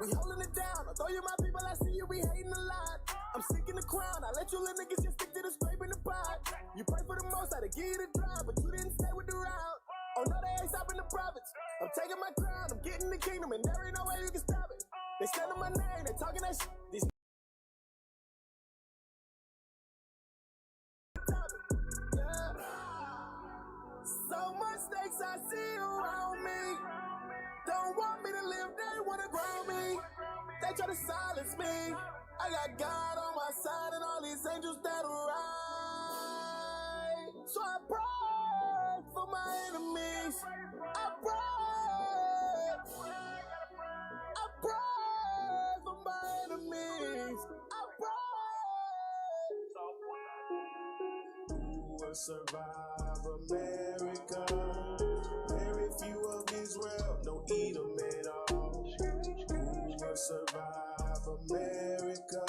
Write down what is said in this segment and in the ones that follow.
We holding it down. Although you my people, I see you be hating a lot. I'm sick in the crown. I let you little niggas just stick to the scrape in the pot. You pray for the most, I to give you the drive, but you didn't stay with the route. Oh no, they ain't stopping the profits. I'm taking my crown, I'm getting the kingdom, and there ain't no way you can stop it. They standing my name, they talking that shit. These so much stakes I see around me. Don't want me to live, they wanna grow me. They try to silence me. I got God on my side and all these angels that are right. So I pray for my enemies. I pray for my enemies. I pray. Who will survive America? Very few of Israel, no Edom at all. Who will survive America?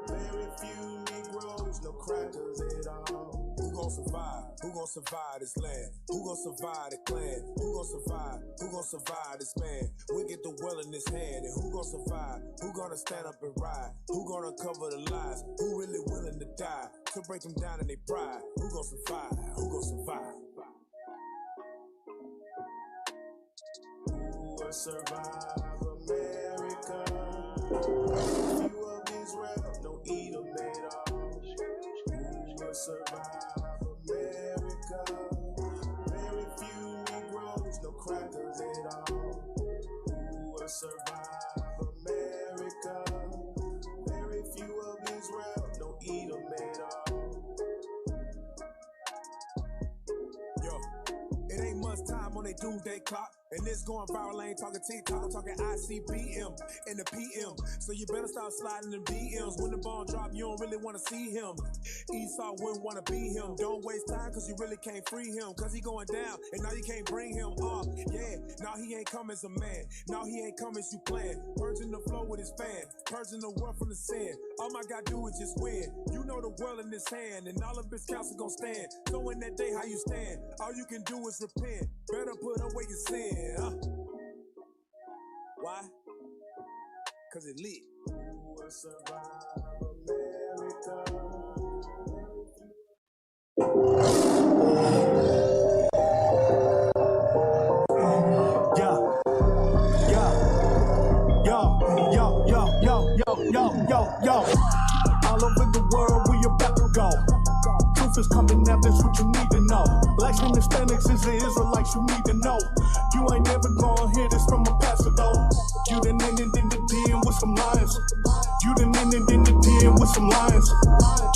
Very few Negroes, no crackers at all. Who gon' survive? Who gon' survive this land? Who gon' survive the clan? Who gon' survive? Who gon' survive this man? We get the well in his hand. And who gon' survive? Who gonna stand up and ride? Who gonna cover the lies? Who really willing to die? To break them down in their pride? Who gon' survive? Who gon' survive? Who will survive America? Few of Israel, no Edom at all. Who will survive America? Very few Negroes, no crackers at all. Who will survive America? Very few of Israel, no Edom at all. Yo, it ain't much time on they doomsday clock. And this going viral, I ain't talking TikTok, I'm talking ICBM and the PM. So you better start sliding them DMs. When the ball drop, you don't really want to see him. Esau wouldn't want to be him. Don't waste time, cause you really can't free him. Cause he going down, and now you can't bring him up. Yeah, now he ain't come as a man. Now he ain't come as you planned. Purging the flow with his fan. Purging the world from the sin. All my God do is just win. You know the world in his hand, and all of his counsel gon' stand. So in that day, how you stand? All you can do is repent. Better put away your sin. Why? Cause it lit. Who will survive America? Yo. All over the world, we about to go. Truth is coming out, that's what you need to know. Blacks and Hispanics is the Israelites, you need to know. You ain't never gonna hear this from a pastor though. You done ended in the den with some lions. You done ended in the den with some lions.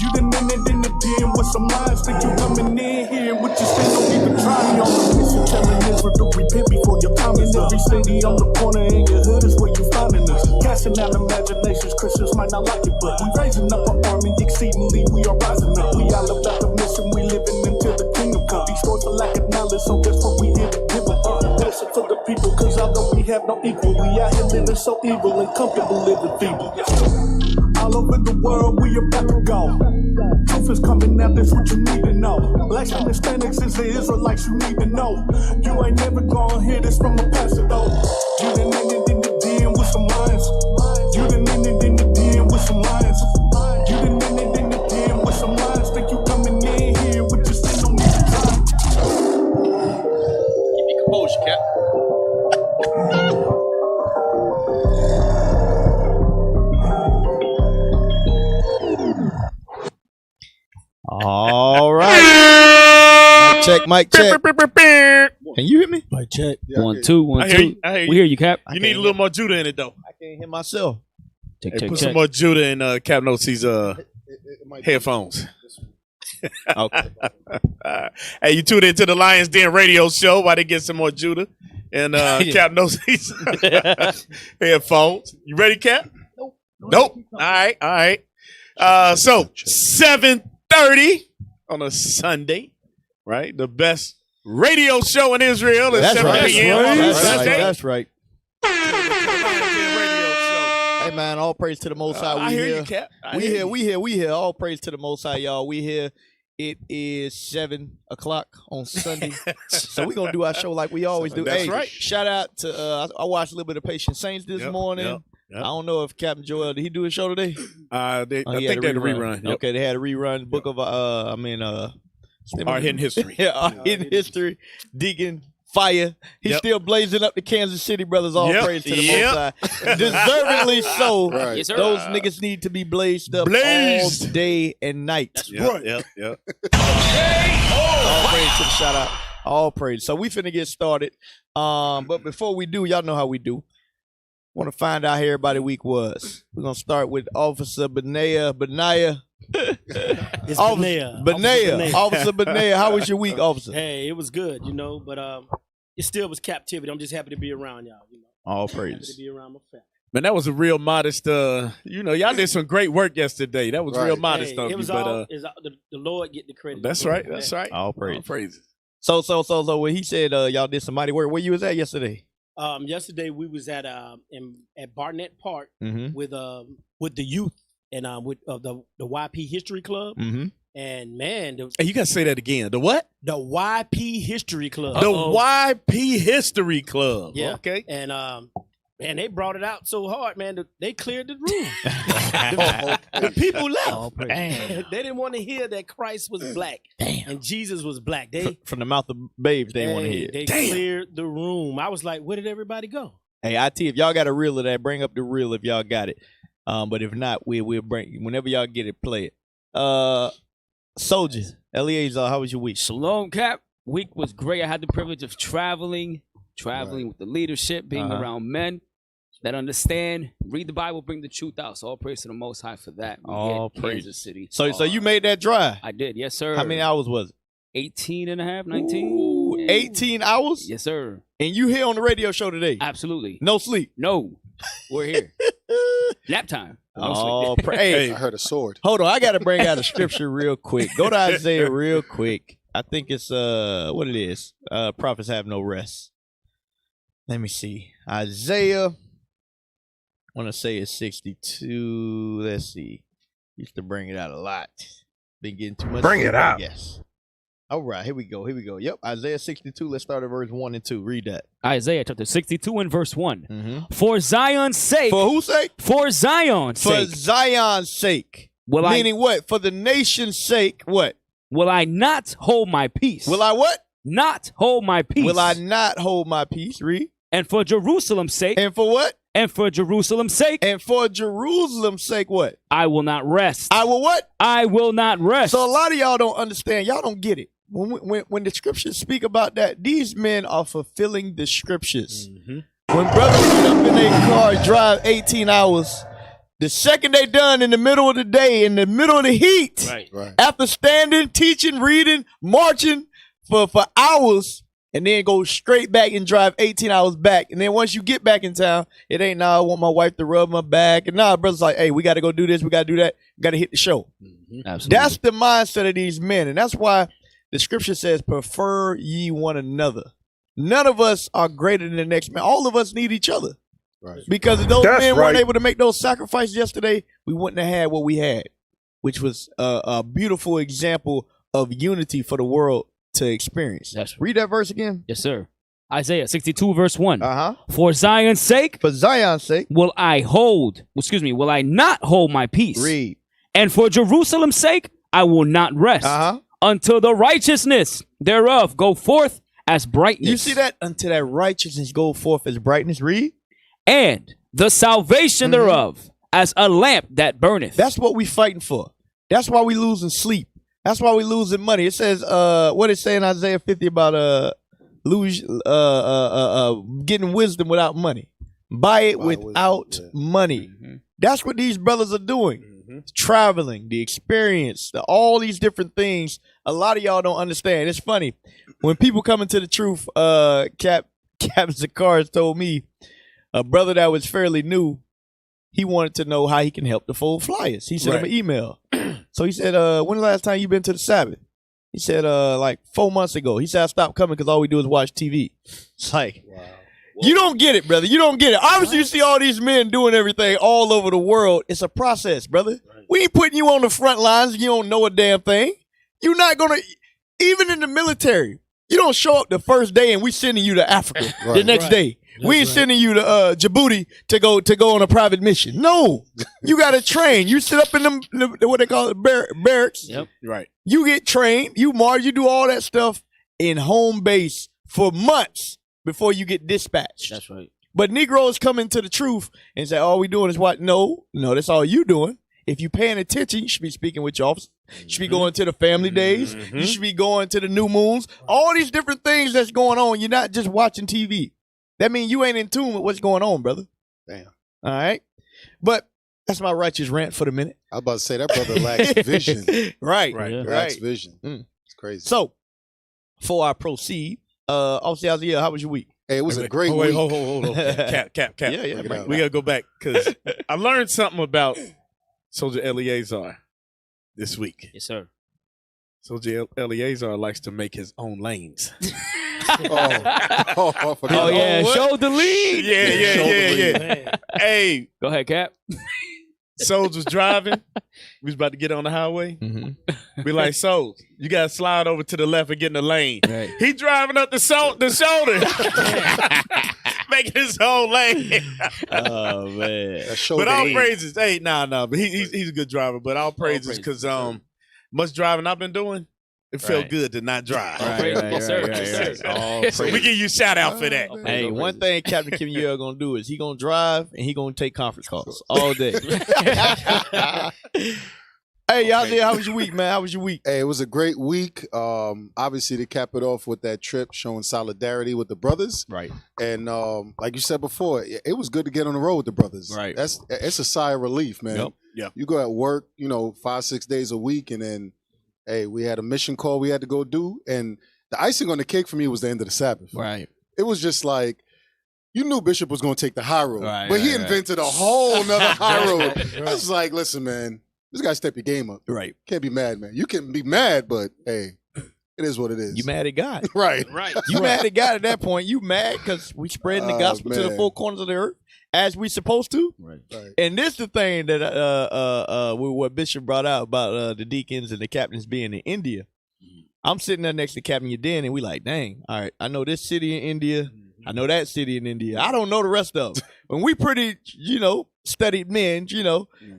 You done ended in the den with some lions. Think you coming in here with your sin, don't even try me on the mission. Telling Israel to repent before your time is up. Every city on the corner in your hood is where you finding us. Casting out imaginations, Christians might not like it, but we raising up our army exceedingly, we are rising up. We all about the mission, we living until the kingdom come. Destroyed for lack of knowledge, so that's what we here to give up. Blessed for the people, cause although we have no equal, we out here living so evil and comfortable living feeble. All over the world, we about to go. Truth is coming out, that's what you need to know. Blacks and Hispanics is the Israelites, you need to know. You ain't never gonna hear this from a pastor though. You done ended in the den with some lions. You done ended in the den with some lions. You done ended in the den with some lions. Think you coming in here with your sin, don't need to try. Keep your composure, Cap. All right. Mic check. Can you hear me? Mic check. Yeah, 1 2 1 2. We hear you, Cap. You need a little more Judah in it though. I can't hear myself. Put some more Judah in Cap Notes' headphones. Okay. Hey, you tuned into the Lions Den radio show while they get some more Judah and Cap Notes' headphones. You ready, Cap? Nope. All right. So 7:30 on a Sunday, right? The best radio show in Israel is 7 p.m. on a Sunday. That's right. Hey man, all praise to the Most High. I hear you, Cap. We here. All praise to the Most High, y'all. We here It is 7 o'clock on Sunday. So we're going to do our show like we always do. That's hey, right. Shout out to, I watched a little bit of Patient Saints this morning. Yep. I don't know if Captain Joel, did he do a show today? I think they had a rerun. Yep. Okay, they had a rerun. Book of, Our Hidden History. Yeah, Our Hidden History. Deacon Fire. He's still blazing up the Kansas City brothers. All praise to the Most High. Deservingly so. Right. Yes, sir. Those niggas need to be blazed up all day and night. That's right. Yep. All praise to the shout out. All praise. So we finna get started. But before we do, y'all know how we do. Want to find out how everybody week was. We're gonna start with Officer Benaya. It's Benaya. Officer Benaya. How was your week, officer? Hey, it was good, but it still was captivity. I'm just happy to be around y'all. All Happy praise. to be around my family. Man, that was a real modest. Y'all did some great work yesterday. That was real modest of It you. was But the Lord get the credit. that's right. That's right. All praise. Praises. So when he said y'all did some mighty work, where you was at yesterday? Yesterday we was at Barnett Park Mm-hmm. with the youth and with the YP History Club. Mm-hmm. And man, Hey, you gotta say that again. The what? the YP History Club. The YP History Club. Yeah. Okay. And man, they brought it out so hard, man. They cleared the room. The people left. They didn't want to hear that Christ was black and Jesus was black. They From the mouth of babes, they want to hear. They cleared the room. I was like, where did everybody go? Hey, IT, if y'all got a reel of that, bring up the reel if y'all got it. But if not, we'll bring whenever y'all get it, play it. Soldier, LIONZ, how was your week? Shalom, Cap. Week was great. I had the privilege of traveling with the leadership, being around men that understand, read the Bible, bring the truth out. So all praise to the Most High for that. All hit praise. Kansas City. So you made that drive? I did, yes, sir. How many hours was it? 18 and a half, 19. Ooh, 18 hours? Yes, sir. And you here on the radio show today? Absolutely. No sleep? No. We're here. Nap time. No Oh, sleep. hey, I heard a sword. hold on. I got to bring out a scripture real quick. Go to Isaiah real quick. I think it's what it is. Prophets have no rest. Let me see. Isaiah, I want to say it's 62. Let's see. Used to bring it out a lot. Been getting too much. Bring it out. Yes. All right, here we go. Yep, Isaiah 62. Let's start at verse 1 and 2. Read that. Isaiah chapter 62 and verse 1. Mm-hmm. For Zion's sake. For whose sake? For Zion's For sake. Zion's sake. Meaning what? For the nation's sake, what? Will I not hold my peace? Will I what? Not hold my peace. Will I not hold my peace? Read. And for Jerusalem's sake. And for what? And for Jerusalem's sake. And for Jerusalem's sake, what? I will not rest. I will what? I will not rest. So a lot of y'all don't understand. Y'all don't get it. When the scriptures speak about that, these men are fulfilling the scriptures. Mm-hmm. When brothers get up in their car, drive 18 hours, the second they done in the middle of the day, in the middle of the heat, Right. after standing, teaching, reading, marching for hours, and then go straight back and drive 18 hours back. And then once you get back in town, it ain't, I want my wife to rub my back. And brother's like, hey, we got to go do this. We got to do that. We got to hit the show. Mm-hmm. Absolutely. That's the mindset of these men. And that's why the scripture says, prefer ye one another. None of us are greater than the next man. All of us need each other. Right. Because if those men weren't able to make those sacrifices yesterday, we wouldn't have had what we had, which was a beautiful example of unity for the world to experience. That's right. Read that verse again. Yes, sir. Isaiah 62 verse 1. Uh-huh. For Zion's sake. For Zion's sake. Will I not hold my peace. Read. And for Jerusalem's sake, I will not rest. Uh-huh. Until the righteousness thereof go forth as brightness. You see that? Until that righteousness go forth as brightness. Read. And the salvation thereof as a lamp that burneth. That's what we fighting for. That's why we losing sleep. That's why we losing money. It says, what it say in Isaiah 50 about getting wisdom without money. Buy it without money. Mm-hmm. That's what these brothers are doing. Mm-hmm. Traveling, the experience, all these different things. A lot of y'all don't understand. It's funny. When people come into the truth, Cap Zakars told me, a brother that was fairly new, he wanted to know how he can help the fold flyers. He sent him an email. So he said, when the last time you been to the Sabbath? He said, like 4 months ago. He said, I stopped coming because all we do is watch TV. It's like, wow. You don't get it, brother. You don't get it. Obviously, you see all these men doing everything all over the world. It's a process, brother. Right. We ain't putting you on the front lines. You don't know a damn thing. You're not gonna, even in the military, you don't show up the first day and we sending you to Africa the next day. We ain't sending you to Djibouti to go on a private mission. No, you got to train. You sit up in them what they call it barracks. Yep. Right. You get trained. You march. You do all that stuff in home base for months before you get dispatched. That's right. But Negroes come into the truth and say, all we doing is what? No, that's all you doing. If you paying attention, you should be speaking with your officers. You should be going to the family days. You should be going to the new moons. All these different things that's going on. You're not just watching TV. That means you ain't in tune with what's going on, brother. Damn. All right? But that's my righteous rant for the minute. I was about to say that brother lacks vision. Right. Lacks vision. It's crazy. So, before I proceed, Officer Azia, how was your week? Hey, it was a great wait, week. hold on. Cap. Yeah. We got to go back because I learned something about Soldier Eleazar this week. Yes, sir. Soldier Eleazar likes to make his own lanes. Oh, yeah. Show the lead. Yeah. Hey, Go ahead, Cap. Soldier was driving. We was about to get on the highway. Mm-hmm. Be like, Soldier, you got to slide over to the left and get in the lane. Right. He driving up the shoulder. Making his own lane. Oh, man. But all praises. Hey, nah. But he's a good driver. But all praises because much driving I've been doing, it felt good to not drive. Yes, sir. So we give you a shout out for that. Hey, one thing Captain Kim Yale gonna do is he gonna drive and he gonna take conference calls all day. Hey, y'all there? How was your week, man? How was your week? Hey, it was a great week. Obviously, to cap it off with that trip, showing solidarity with the brothers. Right. And like you said before, it was good to get on the road with the brothers. Right. It's a sigh of relief, man. Yep. You go at work, 5-6 days a week, and then, hey, we had a mission call we had to go do, and the icing on the cake for me was the end of the Sabbath. Right. It was just like, you knew Bishop was going to take the high road, but he right. invented a whole nother high road. I was like, listen, man, this guy step your game up. Right. Can't be mad, man. You can be mad, but hey, it is what it is. You mad at God. Right. You mad at God at that point. You mad because we spreading the gospel to the four corners of the earth as we supposed to. Right. And this the thing that what Bishop brought out about the deacons and the captains being in India. I'm sitting there next to Captain Yadin and we like, dang, all right, I know this city in India. I know that city in India. I don't know the rest of them. When we pretty, studied men,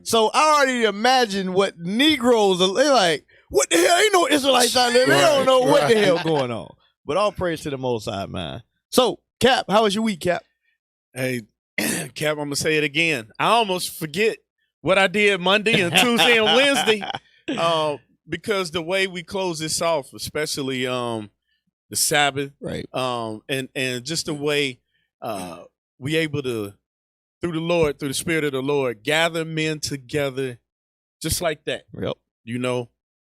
So I already imagine what Negroes are they're like, what the hell? Ain't no Israelites out there. They don't know what the hell going on. But all praise to the Most High, man. So, Cap, how was your week, Cap? Hey, Cap, I'm going to say it again. I almost forget what I did Monday and Tuesday and Wednesday because the way we close this off, especially the Sabbath, right? And just the way we able to, through the Spirit of the Lord, gather men together just like that. Yep.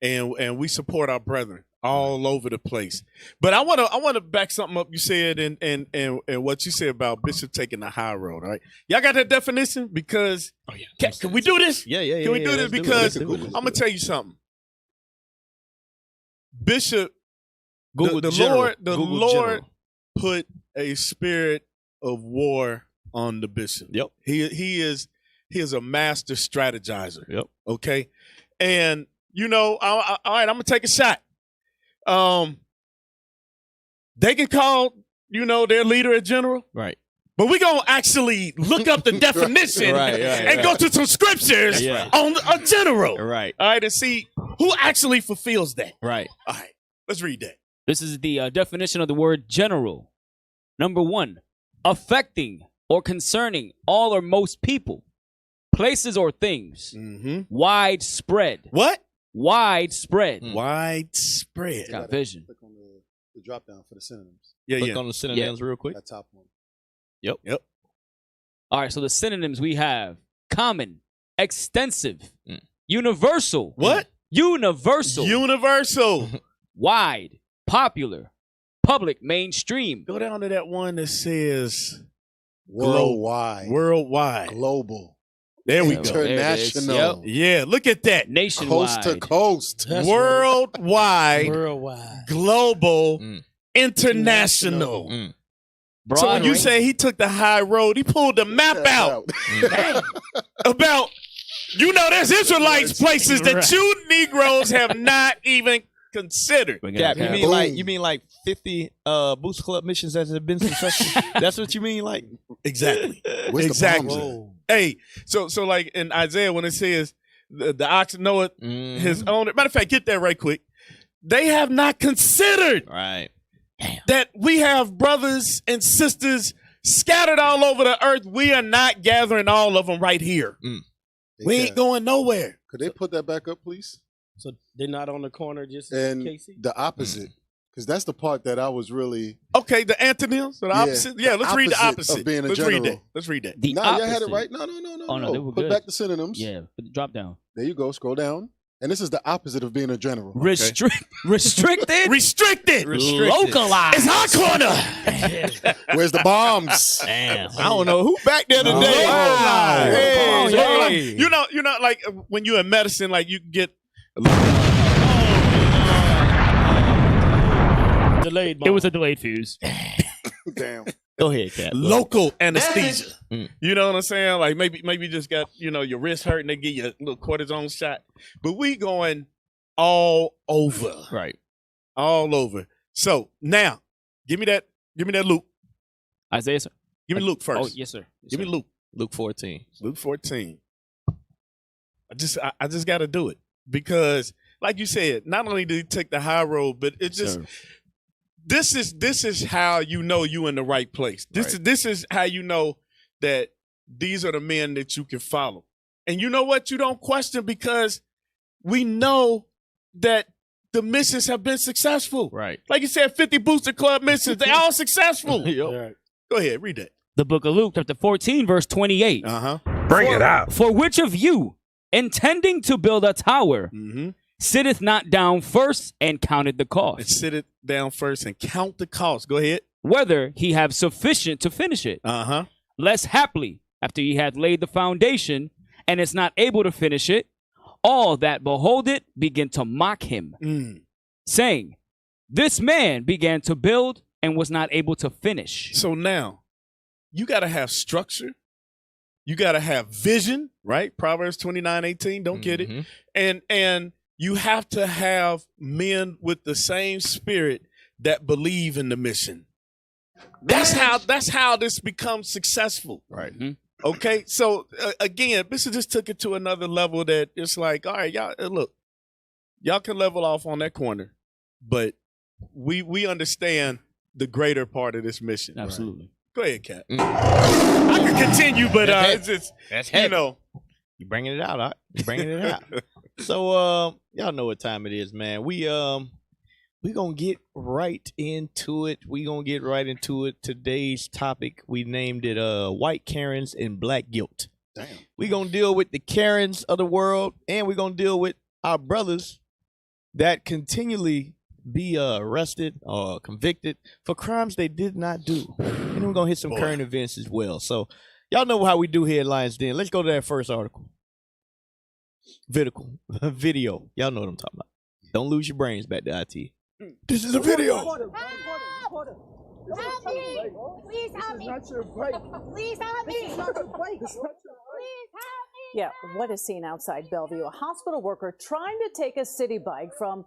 And we support our brethren all over the place. But I want to back something up you said and what you said about Bishop taking the high road. All right, y'all got that definition? Because can we do this? Yeah. Can we do this? Because I'm gonna tell you something. Bishop, the Lord put a spirit of war on the bishop. Yep. He is a master strategizer. Yep. Okay. And all right, I'm gonna take a shot. They can call, their leader a general. Right. But we're gonna actually look up the definition and go to some scriptures on a general. Right. All right, and see who actually fulfills that. Right. All right, let's read that. This is the definition of the word general. Number 1, affecting or concerning all or most people, places or things. Widespread. What? Widespread. Widespread. Got vision. Click on the drop down for the synonyms. Click on the synonyms real quick. That top one. Yep. All right, so the synonyms we have: common, extensive, universal. What? Universal. Universal. Wide, popular, public, mainstream. Go down to that one that says Worldwide. Worldwide. Global. There we go. International. Yeah, look at that. Nationwide. Coast to coast. Worldwide. Worldwide. Global. International. Broad So when you range. say he took the high road, he pulled the map out about, there's Israelites places that you Negroes have not even considered. Cap, you mean like 50 Boost Club missions that have been successful? That's what you mean, like? Exactly. Where's the Exactly. bombs Hey, so like in Isaiah when it says the ox knoweth his owner. Matter of fact, get that right quick. They have not considered Right. that we have brothers and sisters scattered all over the earth. We are not gathering all of them right here. We ain't going nowhere. Could they put that back up, please? So they're not on the corner just And Casey? the opposite, because that's the part that I was really. Okay, the antonyms, the opposite. Yeah, let's read the opposite. Of being a let's general. read that. Let's read that. The No, opposite. y'all had it right. No. Oh, no, they were Put good. back the synonyms. Yeah, drop down. There you go. Scroll down. And this is the opposite of being a general. Restricted. Restricted. Localized. It's our corner. Where's the bombs? Damn. I don't know who back there today. Wow. Hey, You know, like when you're in medicine, like you get Delayed. It was a delayed fuse. Damn. Go ahead, Cap. local anesthesia. You know what I'm saying? Like maybe you just got, your wrist hurt and they give you a little cortisone shot. But we going all over. Right. All over. So now, give me that Luke. Isaiah, sir. Give me Luke first. Oh, yes, sir. Yes, Give me sir. Luke. Luke 14. Luke 14. I just gotta do it. Because like you said, not only did he take the high road, but it just this is how you know you in the right place. This is how you know that these are the men that you can follow. And you know what? You don't question because we know that the missions have been successful. Right. Like you said, 50 Booster Club missions, they all successful. Right. Go ahead, read that. The book of Luke, chapter 14, verse 28. Uh-huh. Bring it out. For which of you, intending to build a tower, sitteth not down first and counted the And cost, sit it down first and count the cost. Go ahead. whether he have sufficient to finish it? Uh-huh. Lest haply, after he hath laid the foundation, and is not able to finish it, all that behold it begin to mock him, saying, this man began to build and was not able to finish. So now, you got to have structure. You got to have vision, right? Proverbs 29:18. Don't get it. And you have to have men with the same spirit that believe in the mission. That's how this becomes successful. Right. Okay. So again, Bishop just took it to another level that it's like, all right, y'all, look, y'all can level off on that corner, but we understand the greater part of this mission. Absolutely. Go ahead, Kat. I could continue, but it's just, That's you know. You bringing it out, huh? You bringing it out. So, y'all know what time it is, man. We gonna get right into it. Today's topic, we named it White Karens and Black Guilt. Damn. We gonna deal with the Karens of the world, and we gonna deal with our brothers that continually be arrested or convicted for crimes they did not do. And then we're gonna hit some current events as well. So y'all know how we do here at LIONZ Den. Let's go to that first article. Video. Y'all know what I'm talking about. Don't lose your brains back to IT. This is a video. Help me! Please help me! Please help me! Please help me! Yeah, what is seen outside Bellevue? A hospital worker trying to take a city bike from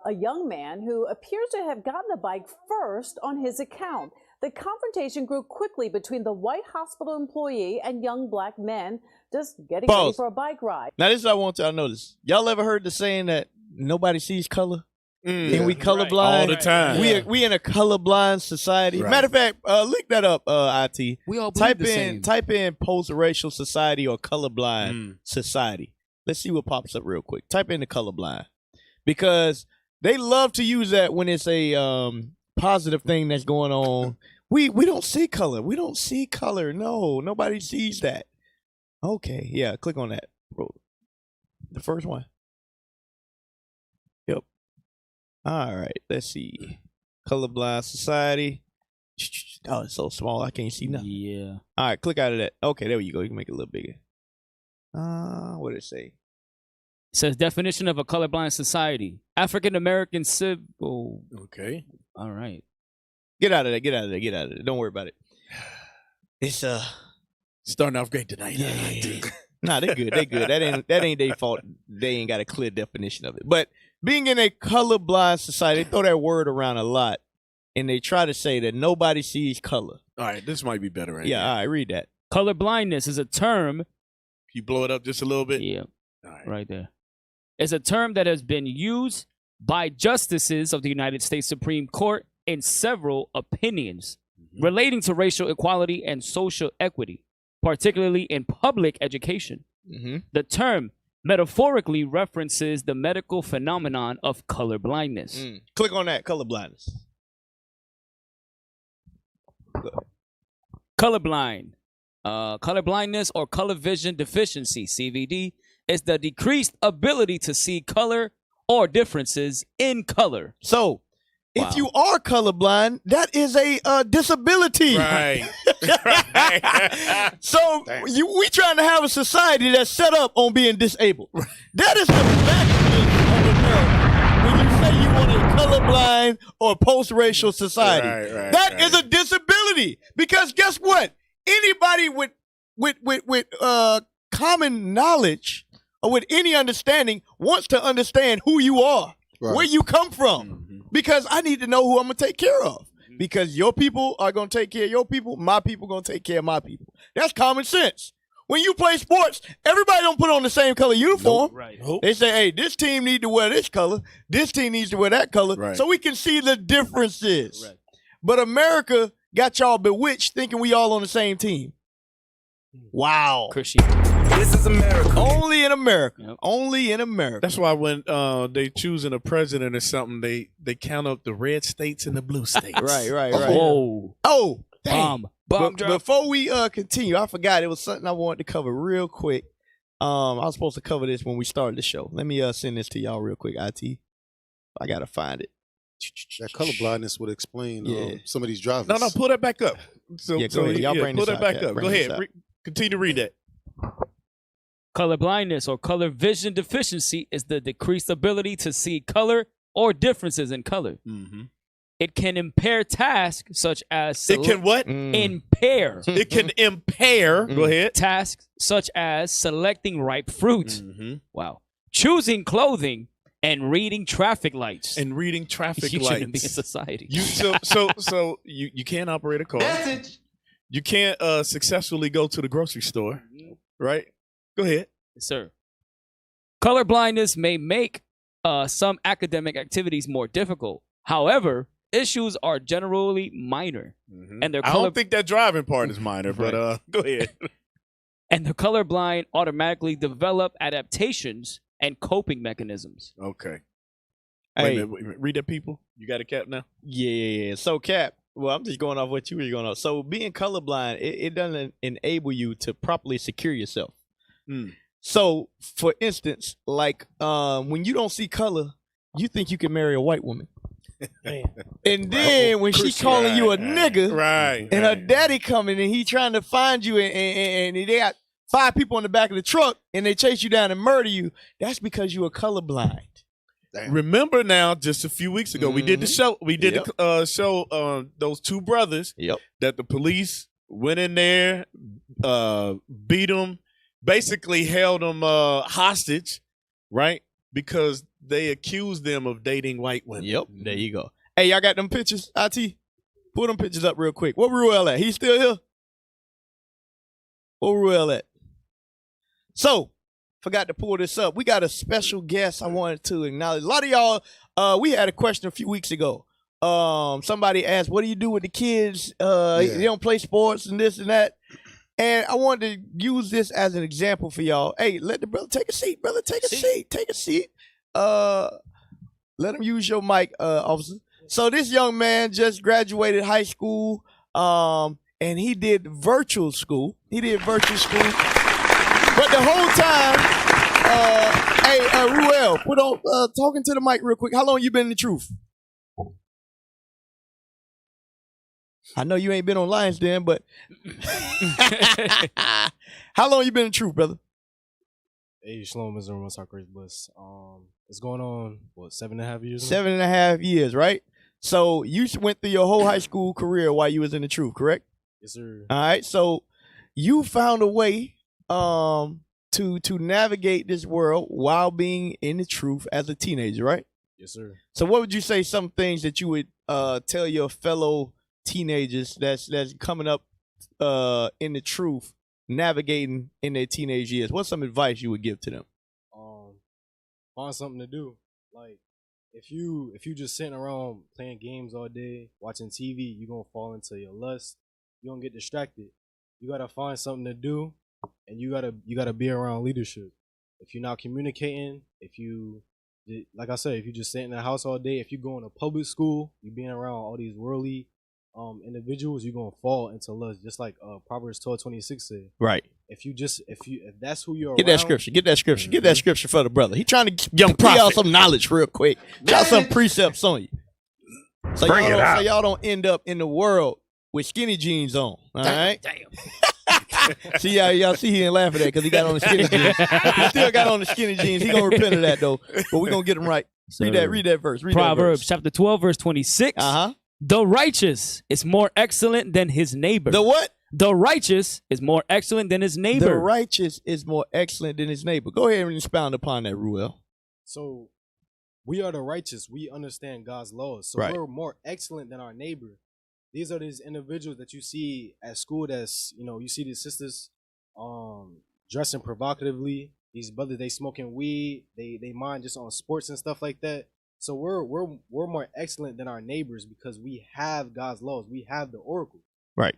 a young man who appears to have gotten the bike first on his account. The confrontation grew quickly between the white hospital employee and young black men just getting ready for a bike ride. Now, this is what I want y'all to notice. Y'all ever heard the saying that nobody sees color? And we colorblind all the time. We in a colorblind society. Right. Matter of fact, look that up, IT. We all Type in post-racial society or colorblind society. Let's see what pops up real quick. Type in the colorblind, because they love to use that when it's a positive thing that's going on. We don't see color. We don't see color. No, nobody sees that. Okay, yeah, click on that, bro. The first one. Yep. All right, let's see. Colorblind society. Oh, it's so small I can't see nothing. Yeah. All right, click out of that. Okay, there you go. You can make it a little bigger. What did it say? It says definition of a colorblind society. African American civil. Okay. All right. Get out of there. Don't worry about it. It's Starting off great tonight. Nah, they good. That ain't their fault. They ain't got a clear definition of it. But being in a colorblind society, they throw that word around a lot, and they try to say that nobody sees color. All right, this might be better right Yeah, here. all right, read that. Color blindness is a term. You blow it up just a little bit? Yeah, All right there. It's a term that has been used by justices of the United States Supreme Court in several opinions relating to racial equality and social equity, particularly in public education. The term metaphorically references the medical phenomenon of color blindness. Click on that, color blindness. Colorblind. Color blindness or color vision deficiency, CVD, is the decreased ability to see color or differences in color. So, if you are colorblind, that is a disability. Right. So, we trying to have a society that's set up on being disabled. That is the backwards of America. When you say you want a colorblind or post-racial society, that is a disability. Because guess what? Anybody with common knowledge or with any understanding wants to understand who you are, where you come from, because I need to know who I'm gonna take care of. Because your people are gonna take care of your people, my people gonna take care of my people. That's common sense. When you play sports, everybody don't put on the same color uniform. They say, hey, this team need to wear this color, this team needs to wear that color, so we can see the differences. But America got y'all bewitched thinking we all on the same team. Wow. Christian. This is America. Only in America. Only in America. That's why when they choosing a president or something, they count up the red states and the blue states. Right. Whoa. Oh, dang. Bomb drop. Before we continue, I forgot it was something I wanted to cover real quick. I was supposed to cover this when we started the show. Let me send this to y'all real quick, IT. I gotta find it. That color blindness would explain some of these drivers. No, pull that back up. So, go ahead. Y'all bring pull this that out. back Yeah, up. bring Go this ahead. out. Continue to read that. Color blindness or color vision deficiency is the decreased ability to see color or differences in color. It can impair tasks such as It can what? Impair. It can impair. Go ahead. Tasks such as selecting ripe fruit. Wow. Choosing clothing and reading traffic lights. And reading traffic you lights. shouldn't be in society. So you can't operate a car. Message. You can't successfully go to the grocery store. Right? Go ahead. Yes, sir. Color blindness may make some academic activities more difficult. However, issues are generally minor. And their I don't think that driving part is minor, but go ahead. And the colorblind automatically develop adaptations and coping mechanisms. Okay. Hey. Wait a minute. Read that, people. You got a cap now? Yeah. So, Cap, well, I'm just going off what you were going off. So, being colorblind, it doesn't enable you to properly secure yourself. So, for instance, like when you don't see color, you think you can marry a white woman. And then when she calling you a nigga, and her daddy coming and he trying to find you, and they got 5 people in the back of the truck and they chase you down and murder you, that's because you are colorblind. Remember now, just a few weeks ago, we did the show. We did the show. Those 2 brothers that the police went in there, beat them, basically held them hostage, right? Because they accused them of dating white women. Yep, there you go. Hey, y'all got them pictures, IT? Pull them pictures up real quick. What Ruel at? He still here? What Ruel at? So, forgot to pull this up. We got a special guest I wanted to acknowledge. A lot of y'all, we had a question a few weeks ago. Somebody asked, what do you do with the kids? They don't play sports and this and that. And I wanted to use this as an example for y'all. Hey, let the brother take a seat, brother. Take a seat. Take a seat. Let him use your mic, officer. So this young man just graduated high school, and he did virtual school. But the whole time, Ruel, put on talking to the mic real quick. How long you been in the truth? I know you ain't been on Lions Den, but how long you been in the truth, brother? Hey, Shalom, Mr. Most Grace Bliss. It's going on, 7.5 years now? 7.5 years, right? So you went through your whole high school career while you was in the truth, correct? Yes, sir. All right, so you found a way to navigate this world while being in the truth as a teenager, right? Yes, sir. So what would you say some things that you would tell your fellow teenagers that's coming up in the truth, navigating in their teenage years? What's some advice you would give to them? Find something to do. Like if you just sitting around playing games all day, watching TV, you're gonna fall into your lust. You're gonna get distracted. You gotta find something to do, and you gotta be around leadership. If you're not communicating, like I said, if you just sit in the house all day, if you go in a public school, you being around all these worldly individuals, you're gonna fall into lust, just like Proverbs 12:26 said. Right. If that's who you're Get around, that scripture. Get that scripture. Get that scripture for the brother. He trying to Young give y'all prophet. some knowledge real quick. Got some precepts on you. So Bring it out. so y'all don't end up in the world with skinny jeans on. All right. Damn. See y'all see he ain't laughing at that because he got on the skinny jeans. He still got on the skinny jeans. He gonna repent of that though. But we gonna get him right. Read that verse. Read Proverbs that chapter 12, verse 26. verse. Uh-huh. The righteous is more excellent than his neighbor. The what? The righteous is more excellent than his neighbor. The righteous is more excellent than his neighbor. Go ahead and expound upon that, Ruel. So we are the righteous. We understand God's laws. So Right. we're more excellent than our neighbor. These are these individuals that you see at school that's, you see these sisters dressing provocatively. These brothers, they smoking weed. They mind just on sports and stuff like that. So we're more excellent than our neighbors because we have God's laws. We have the oracle. Right.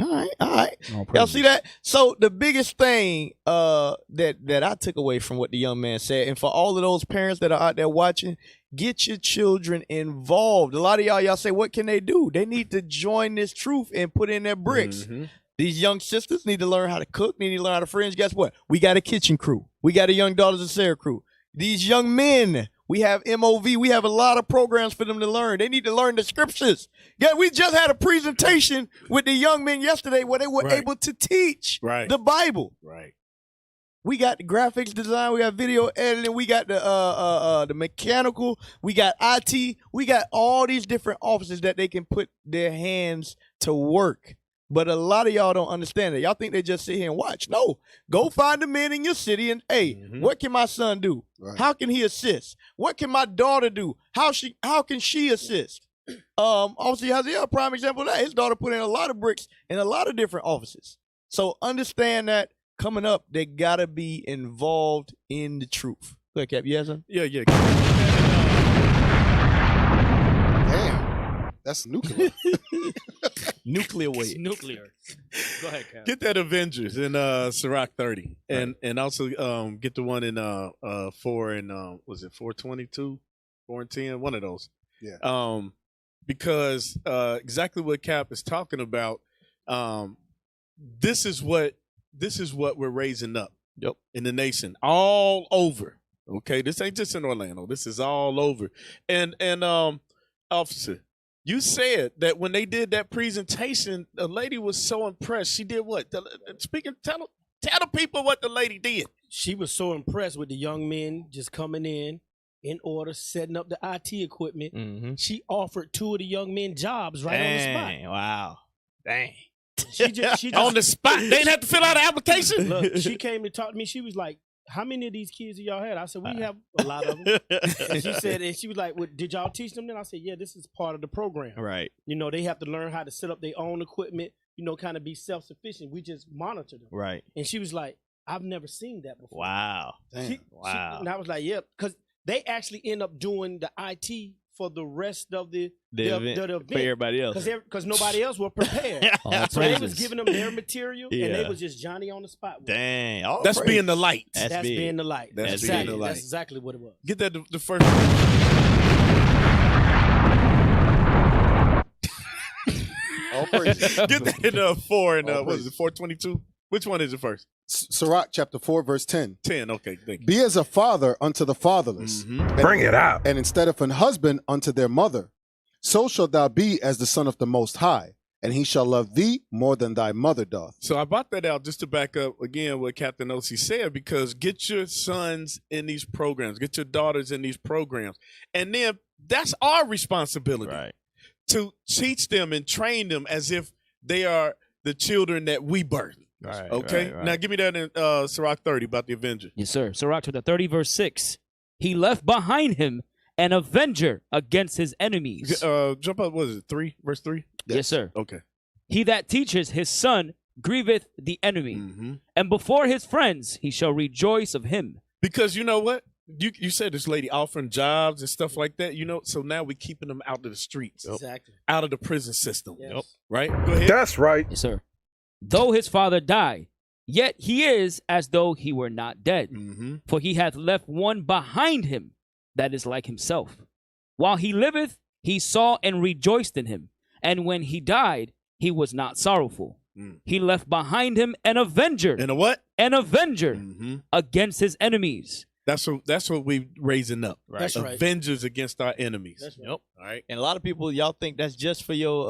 All right. Y'all see that? So the biggest thing that I took away from what the young man said, and for all of those parents that are out there watching, get your children involved. A lot of y'all say, what can they do? They need to join this truth and put in their bricks. Mhm. These young sisters need to learn how to cook, need to learn how to friends. Guess what? We got a kitchen crew. We got a Young Daughters of Sarah crew. These young men, we have MOV. We have a lot of programs for them to learn. They need to learn the scriptures. Yeah, we just had a presentation with the young men yesterday where they were Right. able to teach Right. the Bible. Right. We got the graphics design, we got video editing, we got the mechanical, we got IT, we got all these different offices that they can put their hands to work. But a lot of y'all don't understand that. Y'all think they just sit here and watch. No, go find the men in your city and, hey, what can my son do? Right. How can he assist? What can my daughter do? How can she assist? Obviously, Haziel, a prime example of that. His daughter put in a lot of bricks in a lot of different offices. So understand that coming up, they gotta be involved in the truth. Go ahead, Cap. You have something? Yeah. Damn, that's nuclear. Nuclear It's wave. nuclear. Go ahead, Cal. Get that Avengers in Sirach 30, and also get the one in 4 and was it 422, 4 and 10, one of those. Yeah. Because exactly what Cap is talking about. This is what we're raising up. Yep. In the nation, all over. Okay, this ain't just in Orlando. This is all over. And officer, you said that when they did that presentation, the lady was so impressed. She did what? Tell the people what the lady did. She was so impressed with the young men just coming in order, setting up the IT equipment. Mm-hmm. She offered 2 of the young men jobs right on the spot. Wow. Dang. She just On the spot. They didn't have to fill out an application. Look, she came to talk to me. She was like, how many of these kids do y'all have? I said, we have a lot of them. And she was like, well, did y'all teach them then? I said, yeah, this is part of the program. Right. They have to learn how to set up their own equipment, kind of be self-sufficient. We just monitor them. Right. And she was like, I've never seen that before. Wow. And I was like, yeah, because they actually end up doing the IT for the rest of the event. For everybody else. Because nobody else was prepared. So they was giving them their material, and they was just Johnny on the spot. Dang. All That's praise. being the light. That's being the light. That's exactly. being the light. That's exactly what it was. Get that the first. All praise. Get that in 4 and what is it? 422. Which one is it first? Sirach chapter 4, verse 10. 10. Okay, thank you. Be as a father unto the fatherless. Bring it out. And instead of an husband unto their mother, so shalt thou be as the son of the Most High, and he shall love thee more than thy mother doth. So I brought that out just to back up again what Captain O.C. said, because get your sons in these programs, get your daughters in these programs, and then that's our responsibility, Right. to teach them and train them as if they are the children that we birthed. Right. Okay. Right. Now give me that in Sirach 30 about the Avenger. Yes, sir. Sirach chapter 30, verse 6. He left behind him an avenger against his enemies. Jump up, what is it, 3, verse 3? Yes, sir. Okay. He that teaches his son grieveth the enemy, and before his friends he shall rejoice of him. Because you know what? You said this lady offering jobs and stuff like that, so now we're keeping them out of the streets. Exactly. Out of the prison system. Yes. Right? Go ahead. That's right. Yes, sir. Though his father die, yet he is as though he were not dead. For he hath left one behind him that is like himself. While he liveth, he saw and rejoiced in him. And when he died, he was not sorrowful. He left behind him an avenger. And a what? An avenger against his enemies. That's what we're raising up. Right. That's right. Avengers against our enemies. That's right. Yep. All right. And a lot of people, y'all think that's just for your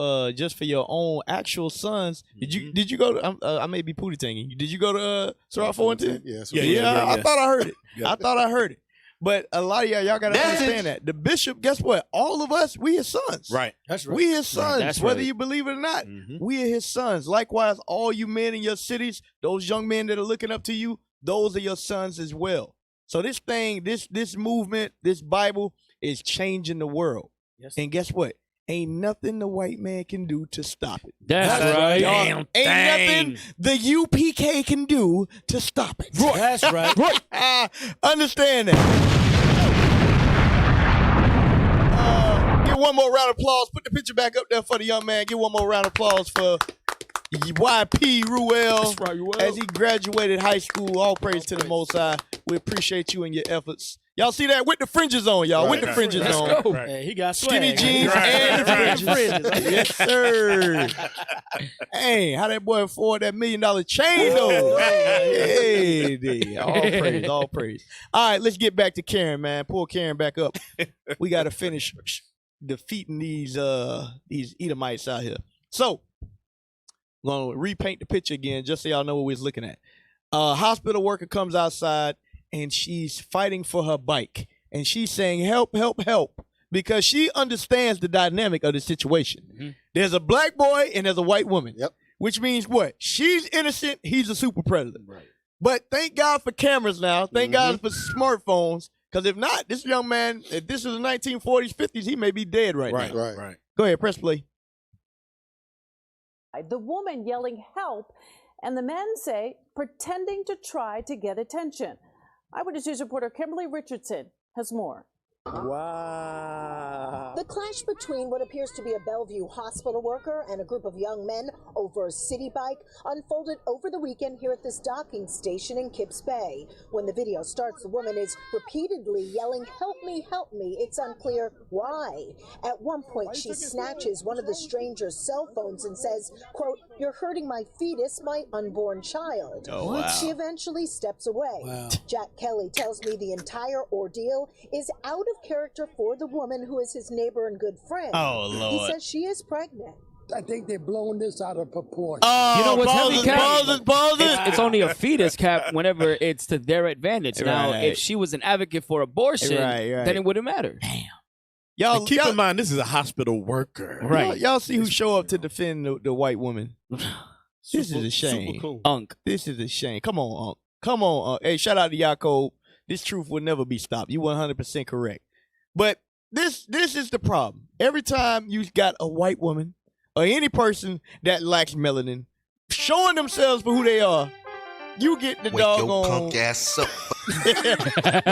own actual sons. Did you go to? I may be pootie tanging. Did you go to Surah 4 and 10? Yeah. I thought I heard it. Yeah. I thought I heard it. But a lot of y'all gotta understand that the bishop. Guess what? All of us, we his sons. Right. That's right. We his sons, That's whether right. you believe it or not. We are his sons. Likewise, all you men in your cities, those young men that are looking up to you, those are your sons as well. So this thing, this movement, this Bible is changing the world. Yes. And guess what? Ain't nothing the white man can do to stop it. That's right. Y'all, ain't nothing the UPK can do to stop it. That's right. Understand that. Give one more round of applause. Put the picture back up there for the young man. Give one more round of applause for YP Ruel as he graduated high school. All praise to the Most High. We appreciate you and your efforts. Y'all see that? With the fringes on, y'all. With the fringes on. Right. Hey, he got Skinny swag. jeans and the fringes. Yes, sir. Hey, how that boy afford that $1 million chain, though? Hey, all praise, all praise. All right, let's get back to Karen, man. Pull Karen back up. We got to finish defeating these Edomites out here. So, I'm going to repaint the picture again just so y'all know what we're looking at. Hospital worker comes outside, and she's fighting for her bike. And she's saying, help, help, help, because she understands the dynamic of the situation. There's a black boy and there's a white woman, which means what? She's innocent, he's a super predator. Right. But thank God for cameras now. Thank God for smartphones, because if not, this young man, if this is the 1940s, 50s, he may be dead right now. Right. Go ahead, press play. The woman yelling help, and the men say pretending to try to get attention. Eyewitness News reporter Kimberly Richardson has more. Wow. The clash between what appears to be a Bellevue hospital worker and a group of young men over a city bike unfolded over the weekend here at this docking station in Kips Bay. When the video starts, the woman is repeatedly yelling, help me, help me. It's unclear why. At one point, she snatches one of the stranger's cell phones and says, quote, you're hurting my fetus, my unborn child. Oh, wow. She eventually steps away. Wow. Jack Kelly tells me the entire ordeal is out of character for the woman who is his neighbor and good friend. Oh, Lord. He says she is pregnant. I think they're blowing this out of proportion. Oh, You know what's heavy, Cap? pause it. It's only a fetus, Cap, whenever it's to their advantage. Now, Right. if she was an advocate for abortion, Right. then it wouldn't matter. Y'all, And keep in mind, this is a hospital worker. Right. Y'all see who show up to defend the white woman. This is a shame. Super cool. Unk. This is a shame. Come on, Unc. Come on, Unc. Hey, shout out to Yaakov. This truth will never be stopped. You 100% correct. But this is the problem. Every time you got a white woman or any person that lacks melanin showing themselves for who they are, you get the doggone punk ass up.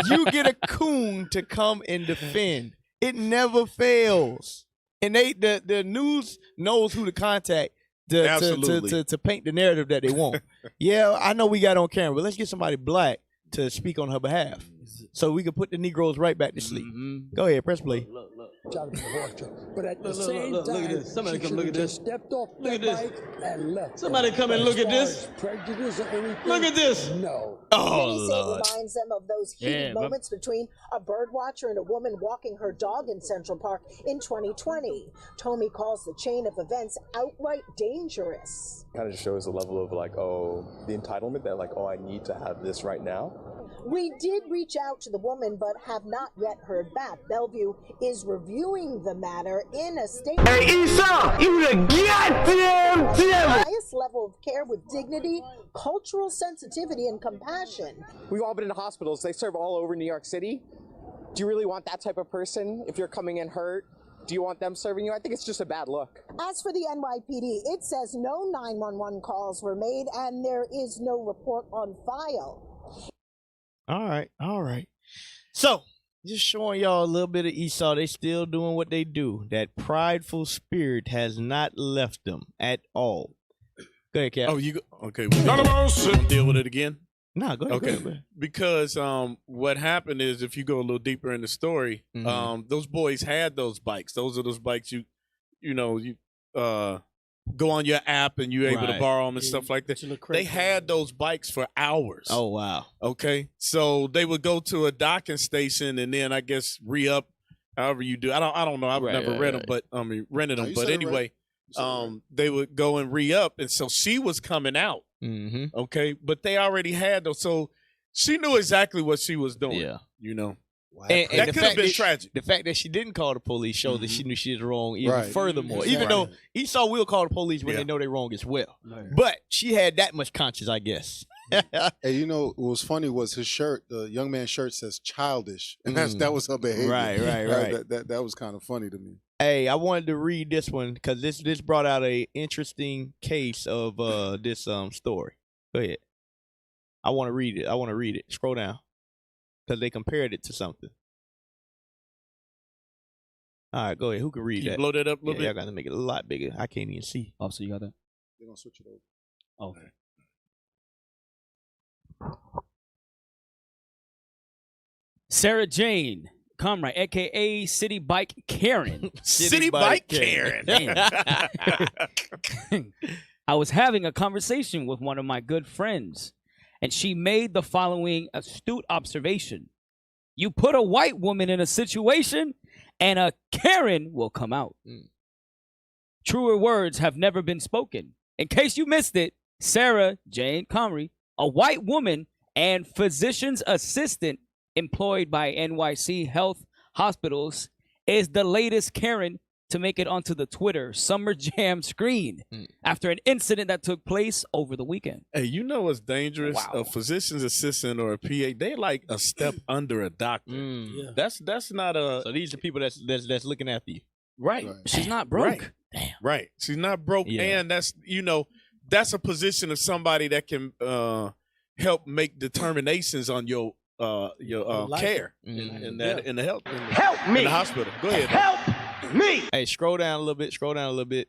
you get a coon to come and defend. It never fails. And the news knows who to contact to paint the narrative that they want. Yeah, I know we got on camera, but let's get somebody black to speak on her behalf so we can put the Negroes right back to sleep. Go ahead, press play. But at the same time, look at this. Somebody come look at this. Stepped off Look the at this. bike and left. Somebody come and look at this. Prejudice or anything? Look at this. No. Many say it reminds them of those heated Yeah, but- moments between a bird watcher and a woman walking her dog in Central Park in 2020. Tommy calls the chain of events outright dangerous. Kind of just shows the level of the entitlement that I need to have this right now. We did reach out to the woman, but have not yet heard back. Bellevue is reviewing the matter in a statement. Hey, Esau, you the goddamn devil! Highest level of care with dignity, cultural sensitivity, and compassion. We've all been in hospitals. They serve all over New York City. do you really want that type of person if you're coming in hurt? Do you want them serving you? I think it's just a bad look. As for the NYPD, it says no 911 calls were made and there is no report on file. All right. So, just showing y'all a little bit of Esau. They still doing what they do. That prideful spirit has not left them at all. Go ahead, Cap. Oh, you go, okay? We gonna deal with it again. Nah, go ahead. Okay, go ahead. because what happened is, if you go a little deeper in the story, those boys had those bikes. Those are those bikes you go on your app and you're able to borrow them and stuff like that. They had those bikes for hours. Oh wow. Okay, so they would go to a docking station and then I guess re-up, however you do. I don't know. I've never read them, but rented them. But anyway, they would go and re-up, and so she was coming out. Okay, but they already had those, so she knew exactly what she was doing. Yeah, Wow. And that could have been tragic. The fact that she didn't call the police shows that she knew she was wrong even furthermore. Even though Esau will call the police when they know they're wrong as well. But she had that much conscience, I guess. Hey, what was funny was his shirt, the young man's shirt says childish. And that was her behavior. Right. That was kind of funny to me. Hey, I wanted to read this one because this brought out a interesting case of this story. Go ahead. I want to read it. Scroll down. Because they compared it to something. All right, go ahead. Who can read that? Blow that up a little bit? I got to make it a lot bigger. I can't even see. Oh, so you got that? They're going to switch it over. Okay. Sarah Jane Comrade, a.k.a. City Bike Karen. City Bike Karen. I was having a conversation with one of my good friends, and she made the following astute observation. You put a white woman in a situation, and a Karen will come out. Truer words have never been spoken. In case you missed it, Sarah Jane Comrie, a white woman and physician's assistant employed by NYC Health Hospitals, is the latest Karen to make it onto the Twitter Summer Jam screen after an incident that took place over the weekend. Hey, you know what's dangerous? Wow. A physician's assistant or a PA, they like a step under a doctor. Yeah. That's not a... So these are people that's looking after you. Right. She's not broke. Right. Damn. Right. She's not broke. Yeah. And that's, that's a position of somebody that can help make determinations on your care in the health. Help me. In the hospital. Go ahead. Help me. Hey, scroll down a little bit.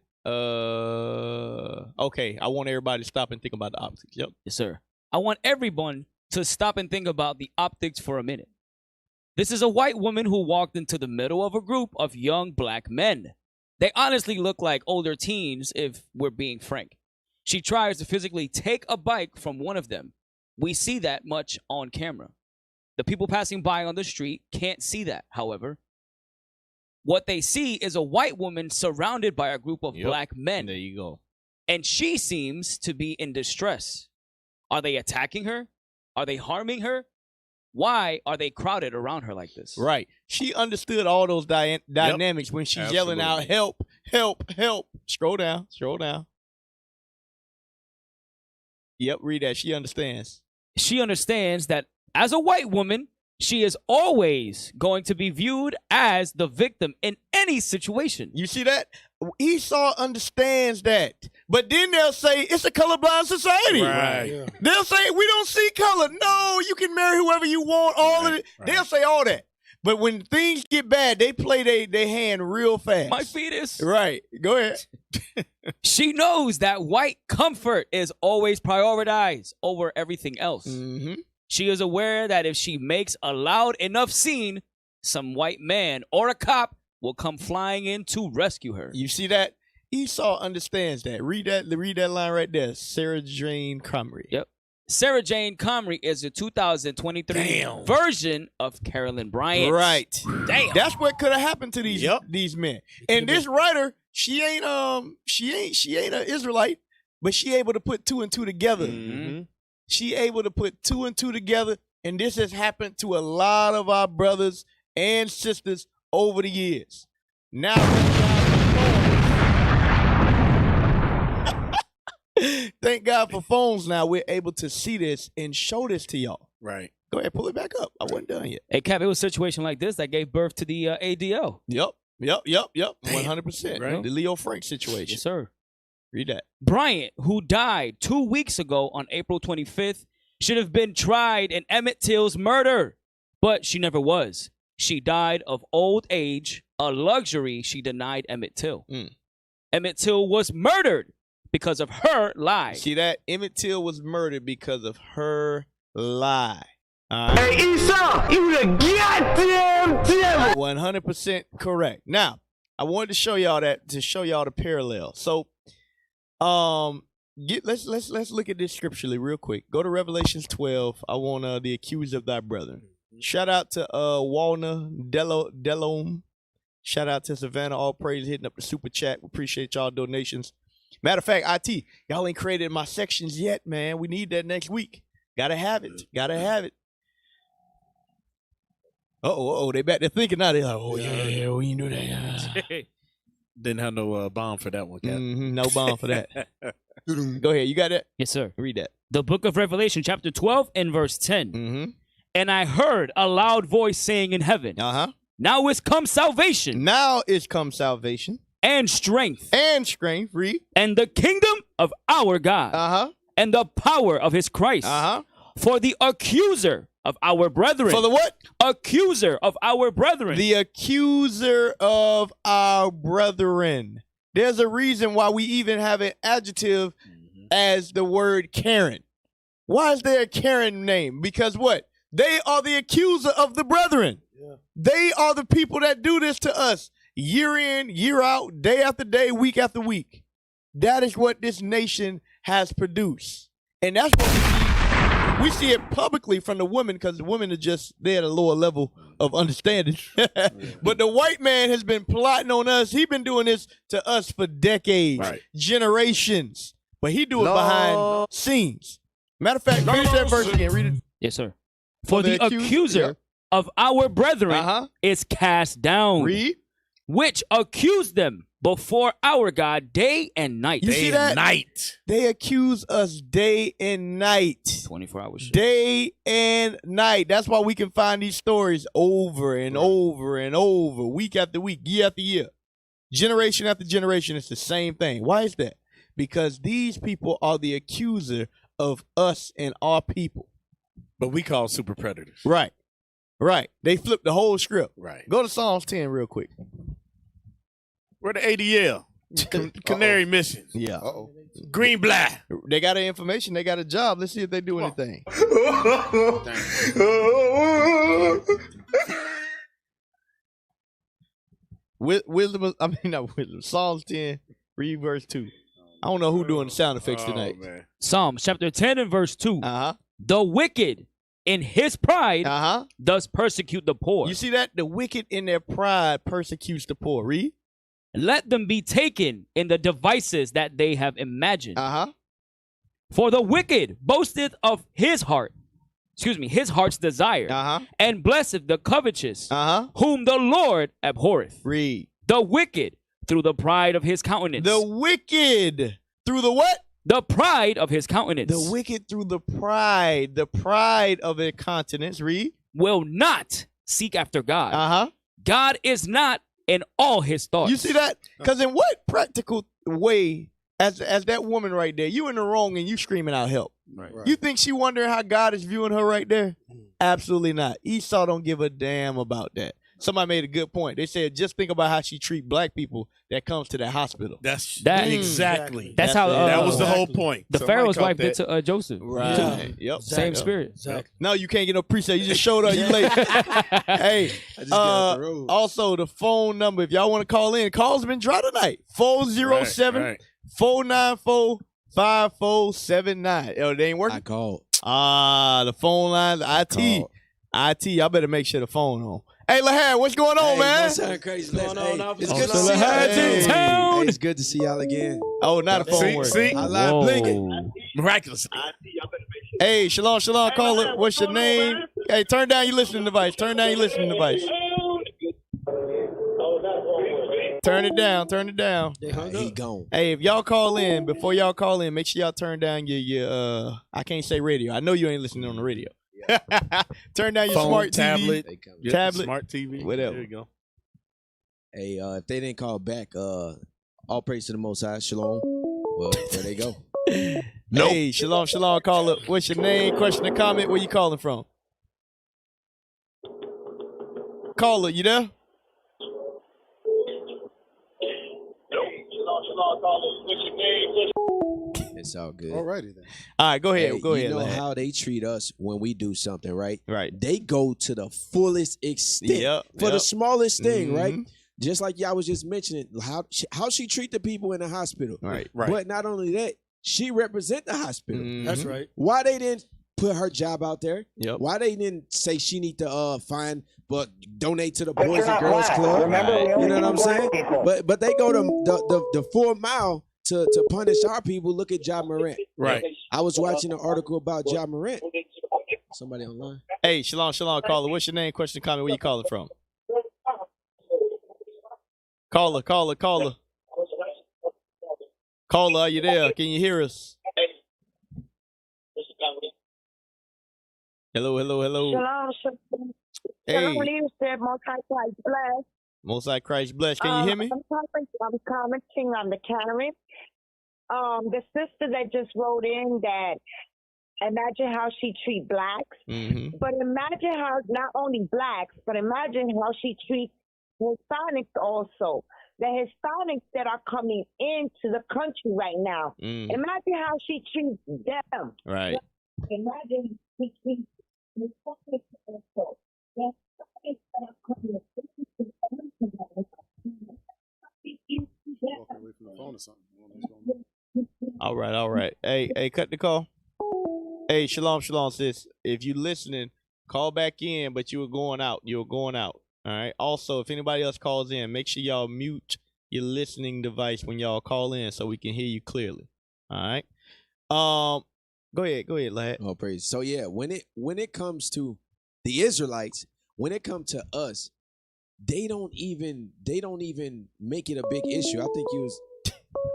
Okay, I want everybody to stop and think about the optics. Yep. Yes, sir. I want everyone to stop and think about the optics for a minute. This is a white woman who walked into the middle of a group of young black men. They honestly look like older teens, if we're being frank. She tries to physically take a bike from one of them. We see that much on camera. The people passing by on the street can't see that, however. What they see is a white woman surrounded by a group of black men. There you go. And she seems to be in distress. Are they attacking her? Are they harming her? Why are they crowded around her like this? Right. She understood all those dynamics when she's yelling out, help, help, help. Scroll down. Yep, read that. She understands. She understands that as a white woman, she is always going to be viewed as the victim in any situation. You see that? Esau understands that. But then they'll say, it's a colorblind society. Right. Yeah. They'll say, we don't see color. No, you can marry whoever you want. All of it. Right. They'll say all that. But when things get bad, they play their hand real fast. My fetus. Right. Go ahead. She knows that white comfort is always prioritized over everything else. Mm-hmm. She is aware that if she makes a loud enough scene, some white man or a cop will come flying in to rescue her. You see that? Esau understands that. Read that line right there. Sarah Jane Comrie. Yep. Sarah Jane Comrie is the 2023 version of Carolyn Bryant. Right. Damn. That's what could have happened to these men. And this writer, she ain't an Israelite, but she able to put two and two together. Mm-hmm. She able to put two and two together, and this has happened to a lot of our brothers and sisters over the years. Now, thank God for phones now. We're able to see this and show this to y'all. Right. Go ahead, pull it back up. I wasn't done yet. Hey, Cap, it was a situation like this that gave birth to the ADL. Yep. 100%. Right. The Leo Frank situation. Yes, sir. Read that. Bryant, who died 2 weeks ago on April 25th, should have been tried in Emmett Till's murder, but she never was. She died of old age, a luxury she denied Emmett Till. Emmett Till was murdered because of her lie. See that? Emmett Till was murdered because of her lie. Hey, Esau, you the goddamn devil. 100% correct. Now, I wanted to show y'all that, to show y'all the parallel. So, let's look at this scripturally real quick. Go to Revelations 12. I want the accuser of thy brethren. Shout out to Walna Delome. Shout out to Savannah. All praise hitting up the super chat. We appreciate y'all donations. Matter of fact, IT, y'all ain't created my sections yet, man. We need that next week. Gotta have it. Gotta have it. They back there thinking now. They're like, oh yeah, we can do that. Didn't have no bomb for that one, Cap. No bomb for that. Go ahead, you got that? Yes, sir. Read that. The book of Revelation, chapter 12 and verse 10. And I heard a loud voice saying in heaven, now is come salvation. Now is come salvation. And strength. And strength, read. And the kingdom of our God. And the power of his Christ. For the accuser of our brethren. For the what? Accuser of our brethren. The accuser of our brethren. There's a reason why we even have an adjective as the word Karen. Why is there a Karen name? Because what? They are the accuser of the brethren. Yeah. They are the people that do this to us year in, year out, day after day, week after week. That is what this nation has produced. And that's what we see it publicly from the women, because the women are just, they're at a lower level of understanding. But the white man has been plotting on us. He's been doing this to us for decades, generations. But he do it behind scenes. Matter of fact, finish that verse again. Read it. Yes, sir. For the accuser of our brethren is cast down. Read. Which accused them before our God day and night. You see that? They accuse us day and night. 24 hours. Day and night. That's why we can find these stories over and over and over, week after week, year after year. Generation after generation, it's the same thing. Why is that? Because these people are the accuser of us and our people. But we call super predators. Right. They flipped the whole script. Right. Go to Psalms 10 real quick. We're the ADL. Canary Mission. Yeah. Green Black. They got their information. They got a job. Let's see if they do anything. Psalms 10, read verse 2. I don't know who doing the sound effects tonight. Man. Psalms chapter 10 and verse 2. The wicked in his pride does persecute the poor. You see that? The wicked in their pride persecutes the poor. Read. Let them be taken in the devices that they have imagined. For the wicked boasteth of his heart's desire, and blesseth the covetous, whom the Lord abhorreth. Read. The wicked through the pride of his countenance. The wicked through the what? The pride of his countenance. The wicked through the pride of their countenance. Read. Will not seek after God. God is not in all his thoughts. You see that? Because in what practical way, as that woman right there, you in the wrong and you screaming out help. Right. You think she wondering how God is viewing her right there? Absolutely not. Esau don't give a damn about that. Somebody made a good point. They said, just think about how she treat black people that comes to that hospital. Exactly. That's how. That was the whole point. The Pharaoh's wife did to Joseph. Right. Yep. Same spirit. Exactly. No, you can't get no preset. You just showed up. You late. Hey. Also, the phone number, if y'all want to call in, calls have been dry tonight. 407-494-5479. Yo, they ain't working. I called. The phone lines. IT, y'all better make sure the phone on. Hey, Lahad, what's going on, man? What's crazy? What's going on? It's good to see y'all. Hey, it's good to see y'all again. Oh, not a phone word. See? I live blinking. Miraculous. Hey, Shalom, call it. What's your name? Hey, turn down your listening device. Turn it down. He gone. Hey, if y'all call in, before y'all call in, make sure y'all turn down your I can't say radio. I know you ain't listening on the radio. Turn down your Phone, smart tablet, TV. yeah, Tablet. smart TV, whatever. There you go. Hey, if they didn't call back, all praise to the Most High. Shalom. Well, there they go. Hey, shalom, caller. What's your name? Question or comment? Where you calling from? Caller, you there? It's all good. Alrighty then. All right, go ahead. Hey, Go ahead. You know lad. how they treat us when we do something, right? Right. They go to the fullest extent for the smallest thing, right? Just like y'all was just mentioning, how she treat the people in the hospital. Right. But not only that, she represent the hospital. That's right. Why they didn't put her job out there? Yep. Why they didn't say she need to donate to the Boys and Girls Club? Remember, we You only know what I'm need black saying? people. But they go to the 4 mile to punish our people. Look at Ja Morant. Right. I was watching an article about Ja Morant. Somebody online. Hey, shalom, caller. What's your name? Question, comment. Where you calling from? Caller. Caller, are you there? Can you hear us? Hello. Shalom. Hey. Shalom, you said Most High Christ bless. Most High Christ bless. Can you hear me? I'm commenting on the Karen. The sister that just wrote in that imagine how she treat blacks, but imagine how not only blacks, but imagine how she treats Hispanics also. The Hispanics that are coming into the country right now. Imagine how she treats them. Right. Imagine she treats Hispanics also. The Hispanics that are coming into the country. Walking away from the phone or something. All right. Hey, cut the call. Hey, shalom, sis. If you listening, call back in, but you were going out. All right. Also, if anybody else calls in, make sure y'all mute your listening device when y'all call in so we can hear you clearly. All right. Go ahead, lad. Oh, praise. So yeah, when it comes to the Israelites, when it comes to us, they don't even make it a big issue. I think you was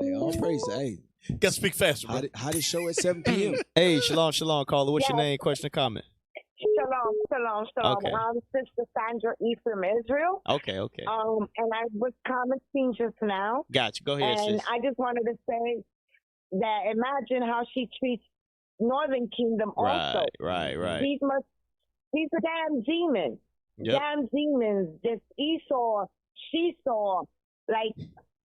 hey, all praise. Hey, gotta speak faster, bro. How did show at 7 p.m. Hey, shalom, caller. What's your name? Question or comment? Shalom. Okay. Sister Sandra E. from Israel. Okay. And I was commenting just now. Gotcha. Go ahead, And sis. I just wanted to say that imagine how she treats Northern Kingdom also. Right. He's a damn demon. Yep. Damn demons. This Esau, Shesaw, like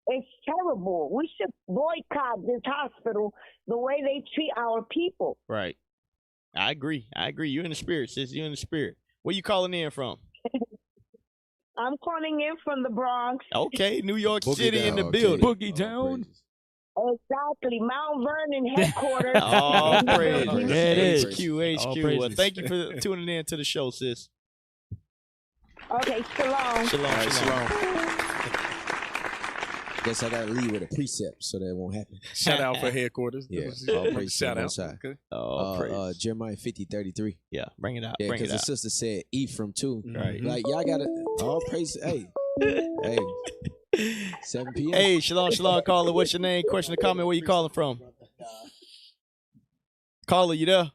it's terrible. We should boycott this hospital the way they treat our people. Right. I agree. You're in the spirit, sis. You're in the spirit. Where you calling in from? I'm calling in from the Bronx. Okay, New York Boogie City down, in the okay. building. Boogie down. Exactly. Mount Vernon headquarters. All praise. There it is. HQ. All Well, praises. thank you for tuning in to the show, sis. Okay, shalom. Shalom. Guess I gotta leave with a precept so that it won't happen. Shout out for headquarters. Yeah, all praise to Shout the out. Most High. Okay. Oh, praise. Jeremiah 50:33. Yeah, bring it out. Yeah, bring because it the out. sister said Ephraim too. Right. Like y'all gotta all praise. Hey, 7 p.m. Hey, shalom, caller. What's your name? Question or comment? Where you calling from? Caller, you there?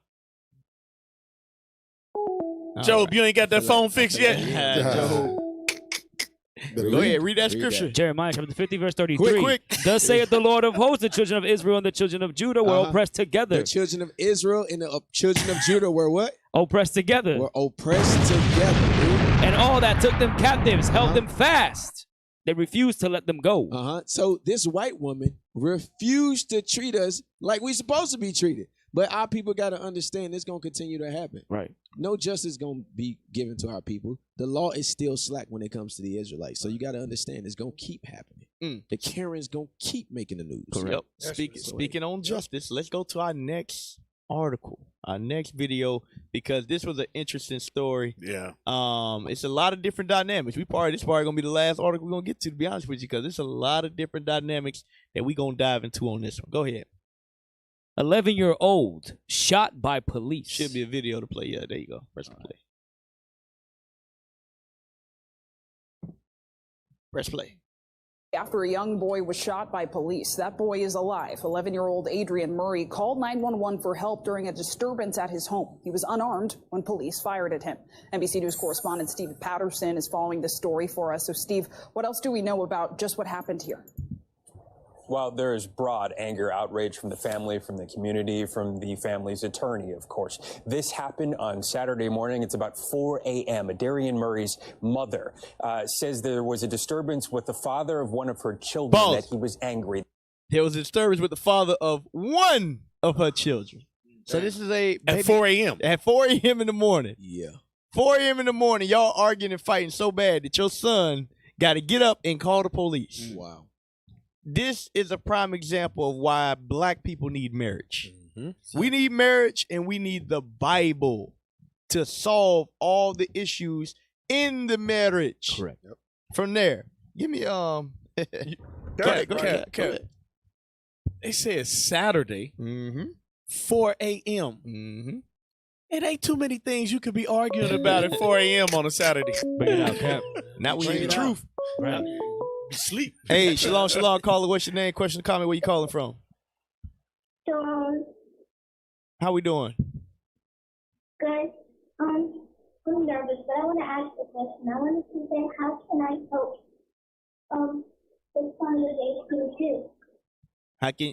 Job, you ain't got that phone fixed yet? Job. Go ahead, read that scripture. Jeremiah chapter 50, verse 33. Quick. Thus saith the Lord of hosts, the children of Israel and the children of Judah were oppressed together. The children of Israel and the children of Judah were what? Oppressed together. Were oppressed together, dude. And all that took them captives held them fast. They refused to let them go. So this white woman refused to treat us like we supposed to be treated. But our people got to understand it's going to continue to happen. Right. No justice going to be given to our people. The law is still slack when it comes to the Israelites. So you got to understand it's going to keep happening. The Karens going to keep making the news. Yep. Speaking on justice, let's go to our next article, our next video, because this was an interesting story. Yeah. It's a lot of different dynamics. This probably gonna be the last article we're gonna get to be honest with you, because there's a lot of different dynamics that we're gonna dive into on this one. Go ahead. 11-year-old shot by police. Should be a video to play. Yeah, there you go. Press play. Press play. After a young boy was shot by police. That boy is alive. 11-year-old Adrian Murray called 911 for help during a disturbance at his home. He was unarmed when police fired at him. NBC News correspondent Steve Patterson is following this story for us. So, Steve, what else do we know about just what happened here? Well, there is broad anger, outrage from the family, from the community, from the family's attorney, of course. This happened on Saturday morning. It's about 4 a.m. Darian Murray's mother says there was a disturbance with the father of one of her children, that he was angry. There was a disturbance with the father of one of her children. So this is at 4 a.m. At 4 a.m. in the morning. Yeah. 4 a.m. in the morning, y'all arguing and fighting so bad that your son got to get up and call the police. Wow. This is a prime example of why black people need marriage. We need marriage, and we need the Bible to solve all the issues in the marriage. Correct. Yep. From there, give me go ahead. They said Saturday, 4 a.m. It ain't too many things you could be arguing about at 4 a.m. on a Saturday. Bring it out, Cap. Not when you're the truth. Right. Sleep. Hey, shalom, caller. What's your name? Question, comment. Where you calling from? How we doing? Good. I'm nervous, but I want to ask a question. I want to say, how can I help the son of day school too?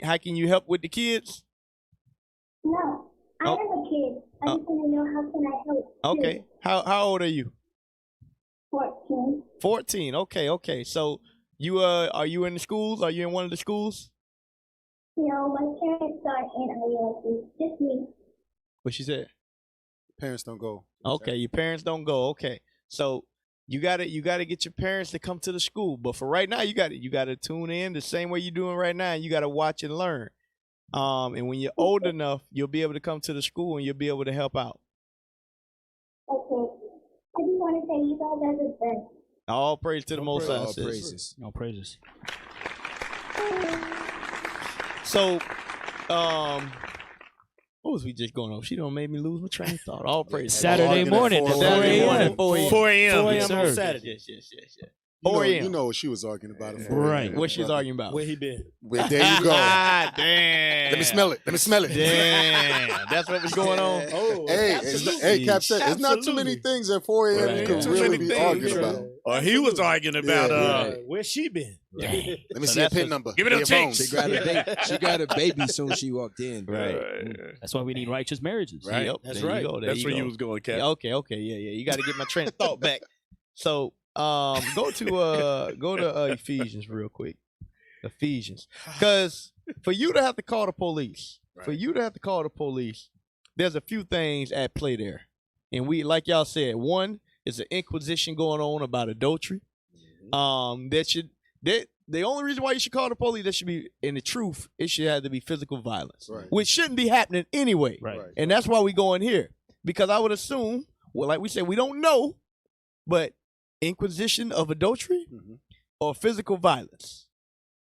How can you help with the kids? No, I have a kid. I just want to know, how can I help? Okay. Too? How old are you? 14. 14. Okay. So you are you in the schools? Are you in one of the schools? No, my parents are in LIONZ. Just me. What she said? Parents don't go. Okay, your parents don't go. Okay. So you gotta get your parents to come to the school. But for right now, you gotta tune in the same way you're doing right now. You gotta watch and learn. And when you're old enough, you'll be able to come to the school and you'll be able to help out. Okay. I just want to say, you guys are the best. All praise to the Most High. All praises. No praises. So, what was we just going on? She done made me lose my train of thought. All praise. Saturday morning. 4 a.m. 4 a.m. 4 Yes, a.m. on sir. Saturday. Yes. You know what she was arguing about it. Right. What she was arguing about? Where he been? Well, there you go. Damn. Let me smell it. Damn. That's what was going on. Oh, Hey, Cap said, it's not too many things at 4 a.m. you can Too really many be things, arguing bro. about. Or he was arguing about Where she been? Let me see your PIN number. Give me them checks. She got a baby soon she walked in. Right. That's why we need righteous marriages. Right. Yep. That's There right. You go. There That's you where go. you was going, Cap. Okay. Yeah. You got to get my train of thought back. So, go to Ephesians real quick. Ephesians, because for you to have to call the police, there's a few things at play there, and we, like y'all said, one is an inquisition going on about adultery. The only reason why you should call the police, that should be, in the truth, it should have to be physical violence, which shouldn't be happening anyway. Right. And that's why we go in here, because I would assume, well, like we said, we don't know, but inquisition of adultery or physical violence.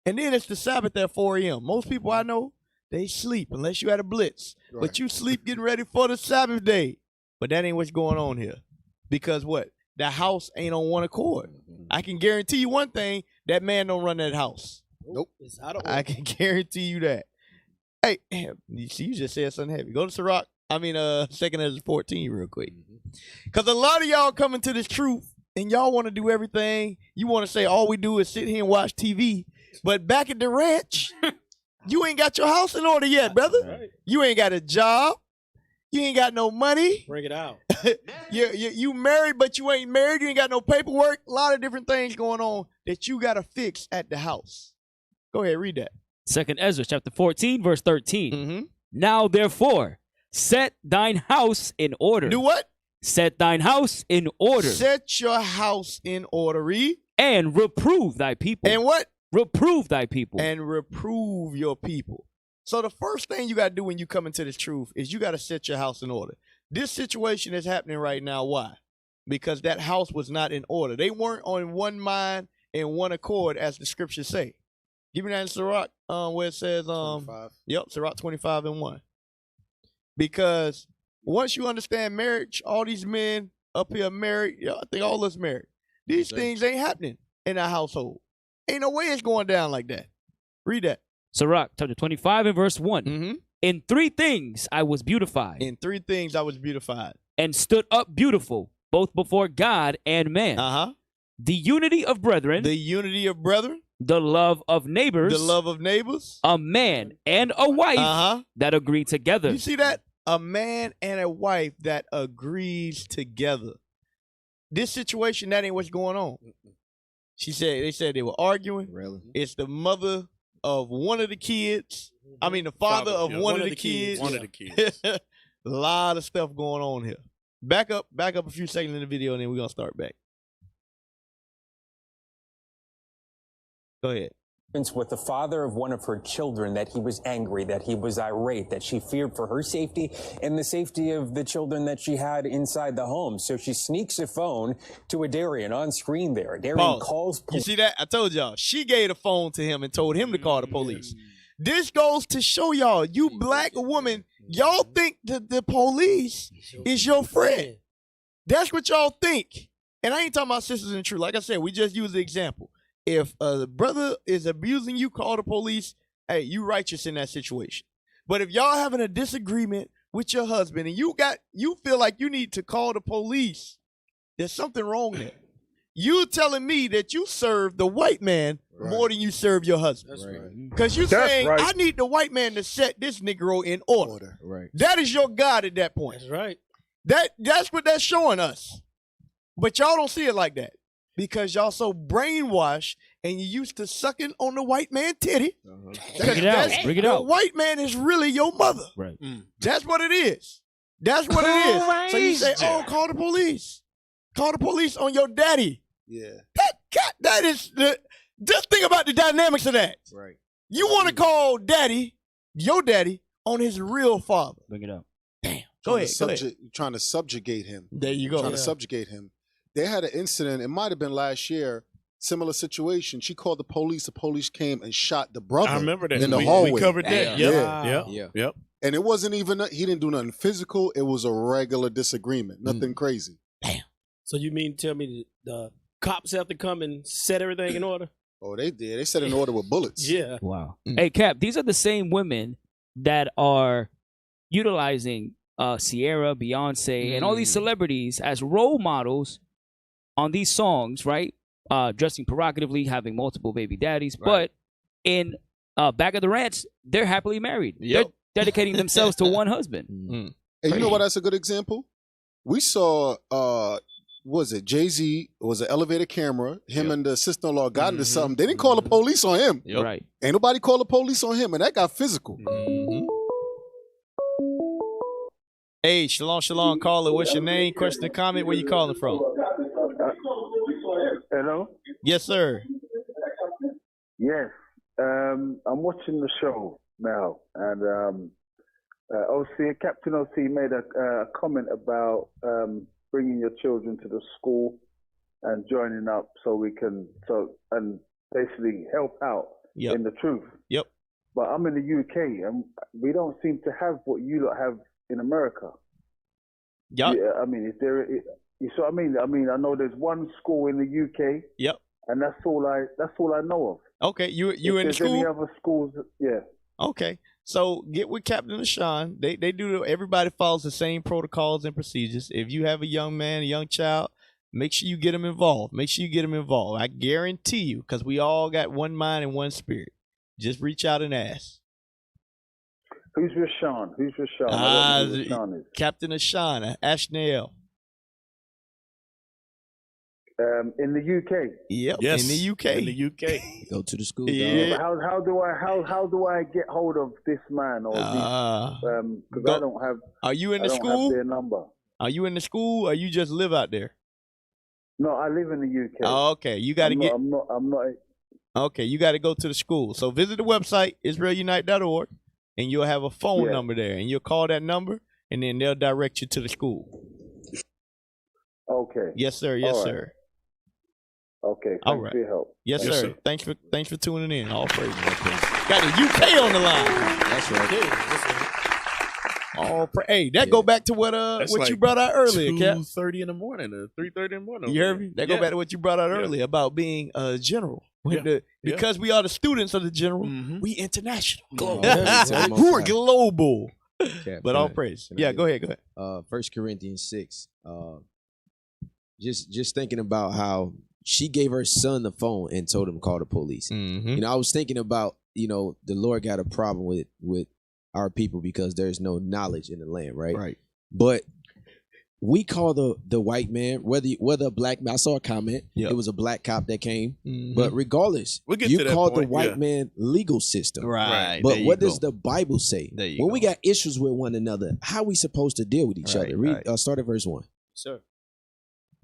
And then it's the Sabbath at 4 a.m. Most people I know, they sleep unless you had a blitz. Right. But you sleep getting ready for the Sabbath day. But that ain't what's going on here. Because what? The house ain't on one accord. I can guarantee you one thing, that man don't run that house. Nope. It's out of order. I can guarantee you that. Hey, you see, you just said something heavy. Go to Sirach. 2nd Ezra 14 real quick. Because a lot of y'all coming to this truth and y'all want to do everything. You want to say all we do is sit here and watch TV. But back at the ranch, you ain't got your house in order yet, brother. Right. You ain't got a job. You ain't got no money. Bring it out. You married, but you ain't married. You ain't got no paperwork. A lot of different things going on that you got to fix at the house. Go ahead, read that. 2nd Ezra chapter 14, verse 13. Mm-hmm. Now, therefore, set thine house in order. Do what? Set thine house in order. Set your house in order. Read. And reprove thy people. And what? Reprove thy people. And reprove your people. So the first thing you got to do when you come into this truth is you got to set your house in order. This situation is happening right now. Why? Because that house was not in order. They weren't on one mind and one accord, as the scriptures say. Give me that in Sirach, where it says, 25. Yep, Sirach 25 and 1. Because once you understand marriage, all these men up here married, I think all of us married. These things ain't happening in our household. Ain't no way it's going down like that. Read that. Sirach, chapter 25 and verse one. Mm-hmm. In 3 things I was beautified. In 3 things I was beautified. And stood up beautiful, both before God and man. Uh-huh. The unity of brethren. The unity of brethren. The love of neighbors. The love of neighbors. A man and a wife that agree together. You see that? A man and a wife that agrees together. This situation, that ain't what's going on. They said they were arguing. Really? It's the mother of one of the kids. I mean, the father of one of the kids. One of the kids. A lot of stuff going on here. Back up a few seconds in the video, and then we're gonna start back. Go ahead. With the father of one of her children, that he was angry, that he was irate, that she feared for her safety and the safety of the children that she had inside the home. So she sneaks a phone to Adarian on screen there. Adarian calls police. You see that? I told y'all. She gave the phone to him and told him to call the police. This goes to show y'all, you black women, y'all think that the police is your friend. That's what y'all think. And I ain't talking about sisters in truth. Like I said, we just use the example. If a brother is abusing you, call the police. Hey, you righteous in that situation. But if y'all having a disagreement with your husband and you feel like you need to call the police, there's something wrong there. You telling me that you serve the white man more than you serve your husband. Because you saying, I need the white man to set this Negro in order. Right. That is your God at that point. That's right. That's what that's showing us. But y'all don't see it like that. Because y'all so brainwashed and you used to sucking on the white man titty. Bring it out. Bring it out. The white man is really your mother. Right. That's what it is. That's what it is. So you say, oh, call the police. Call the police on your daddy. Yeah. That is just think about the dynamics of that. Right. You want to call your daddy, on his real father. Bring it up. Damn. Go ahead. Trying to subjugate him. There you go. Trying to subjugate him. They had an incident, it might have been last year, similar situation. She called the police. The police came and shot the brother. I remember that. In the hallway. We covered that. Yep. And it wasn't even, he didn't do nothing physical. It was a regular disagreement. Nothing crazy. Damn. So you mean tell me the cops have to come and set everything in order? Oh, they did. They set in order with bullets. Yeah. Wow. Hey, Cap, these are the same women that are utilizing Sierra, Beyonce, and all these celebrities as role models on these songs, right? Dressing provocatively, having multiple baby daddies. But in Back of the Ranch, they're happily married. Yep. They're dedicating themselves to one husband. And you know what? That's a good example. We saw, was it Jay-Z? It was an elevator camera. Him and the sister-in-law got into something. They didn't call the police on him. Right. Ain't nobody called the police on him, and that got physical. Hey, shalom, caller. What's your name? Question or comment? Where you calling from? Hello? Yes, sir. Yes. I'm watching the show now, and Captain OC made a comment about bringing your children to the school and joining up so we can and basically help out in the truth. Yep. But I'm in the UK, and we don't seem to have what you lot have in America. Yep. Yeah, I mean, is there? You see what I mean? I mean, I know there's one school in the UK. Yep. And that's all I know of. Okay, you in the school? Any other schools? Yeah. Okay, so get with Captain Ashawn. They do. Everybody follows the same protocols and procedures. If you have a young man, a young child, make sure you get them involved. I guarantee you, because we all got one mind and one spirit. Just reach out and ask. Who's Rashawn? I don't know who Rashawn is. Captain Ashawn, Ashnell. In the UK. Yep. Yes. In the UK. In the UK. Go to the school. Yeah. How do I get hold of this man or because I don't have. Are you in the I don't school? have their number. Are you in the school or you just live out there? No, I live in the UK. Oh, okay. You got to get. I'm not. Okay, you got to go to the school. So visit the website IsraelUnite.org, and you'll have a phone number there, and you'll call that number, and then they'll direct you to the school. Okay. Yes, sir. Yes, sir. Okay. All Thanks right. for your help. Yes, Thank sir. you. Thanks for tuning in. All praise. Got the UK on the line. That's right. Hey, that go back to what you brought out earlier, Cap. 2:30 in the morning, 3:30 in the morning. You heard me? That go back to what you brought out earlier about being a general. Because we are the students of the general, we international. We're global. But all praise. Yeah, go ahead. 1 Corinthians 6. Just thinking about how she gave her son the phone and told him to call the police. You know, I was thinking about, you know, the Lord got a problem with our people because there's no knowledge in the land, right? Right. But we call the white man, whether a black man, I saw a comment, it was a black cop that came. But regardless, We'll get you to that call the point, white man legal system. Right. But There what you does go. the Bible say? There you When go. we got issues with one another, how are we supposed to deal with each other? Read, start at verse 1. Sir.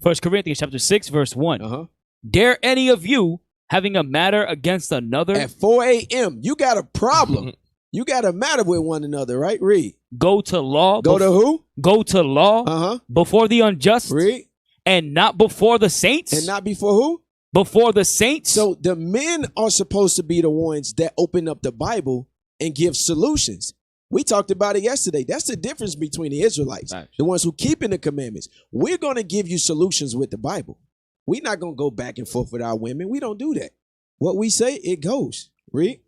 1 Corinthians chapter 6, verse 1. Dare any of you, having a matter against another, At 4 a.m., you got a problem. You got a matter with one another, right? Read. go to law. Go to who? Go to law before the unjust. Read. And not before the saints. And not before who? Before the saints. So the men are supposed to be the ones that open up the Bible and give solutions. We talked about it yesterday. That's the difference between the Israelites, the ones who keeping the commandments. We're going to give you solutions with the Bible. We're not going to go back and forth with our women. We don't do that. What we say, it goes. Read.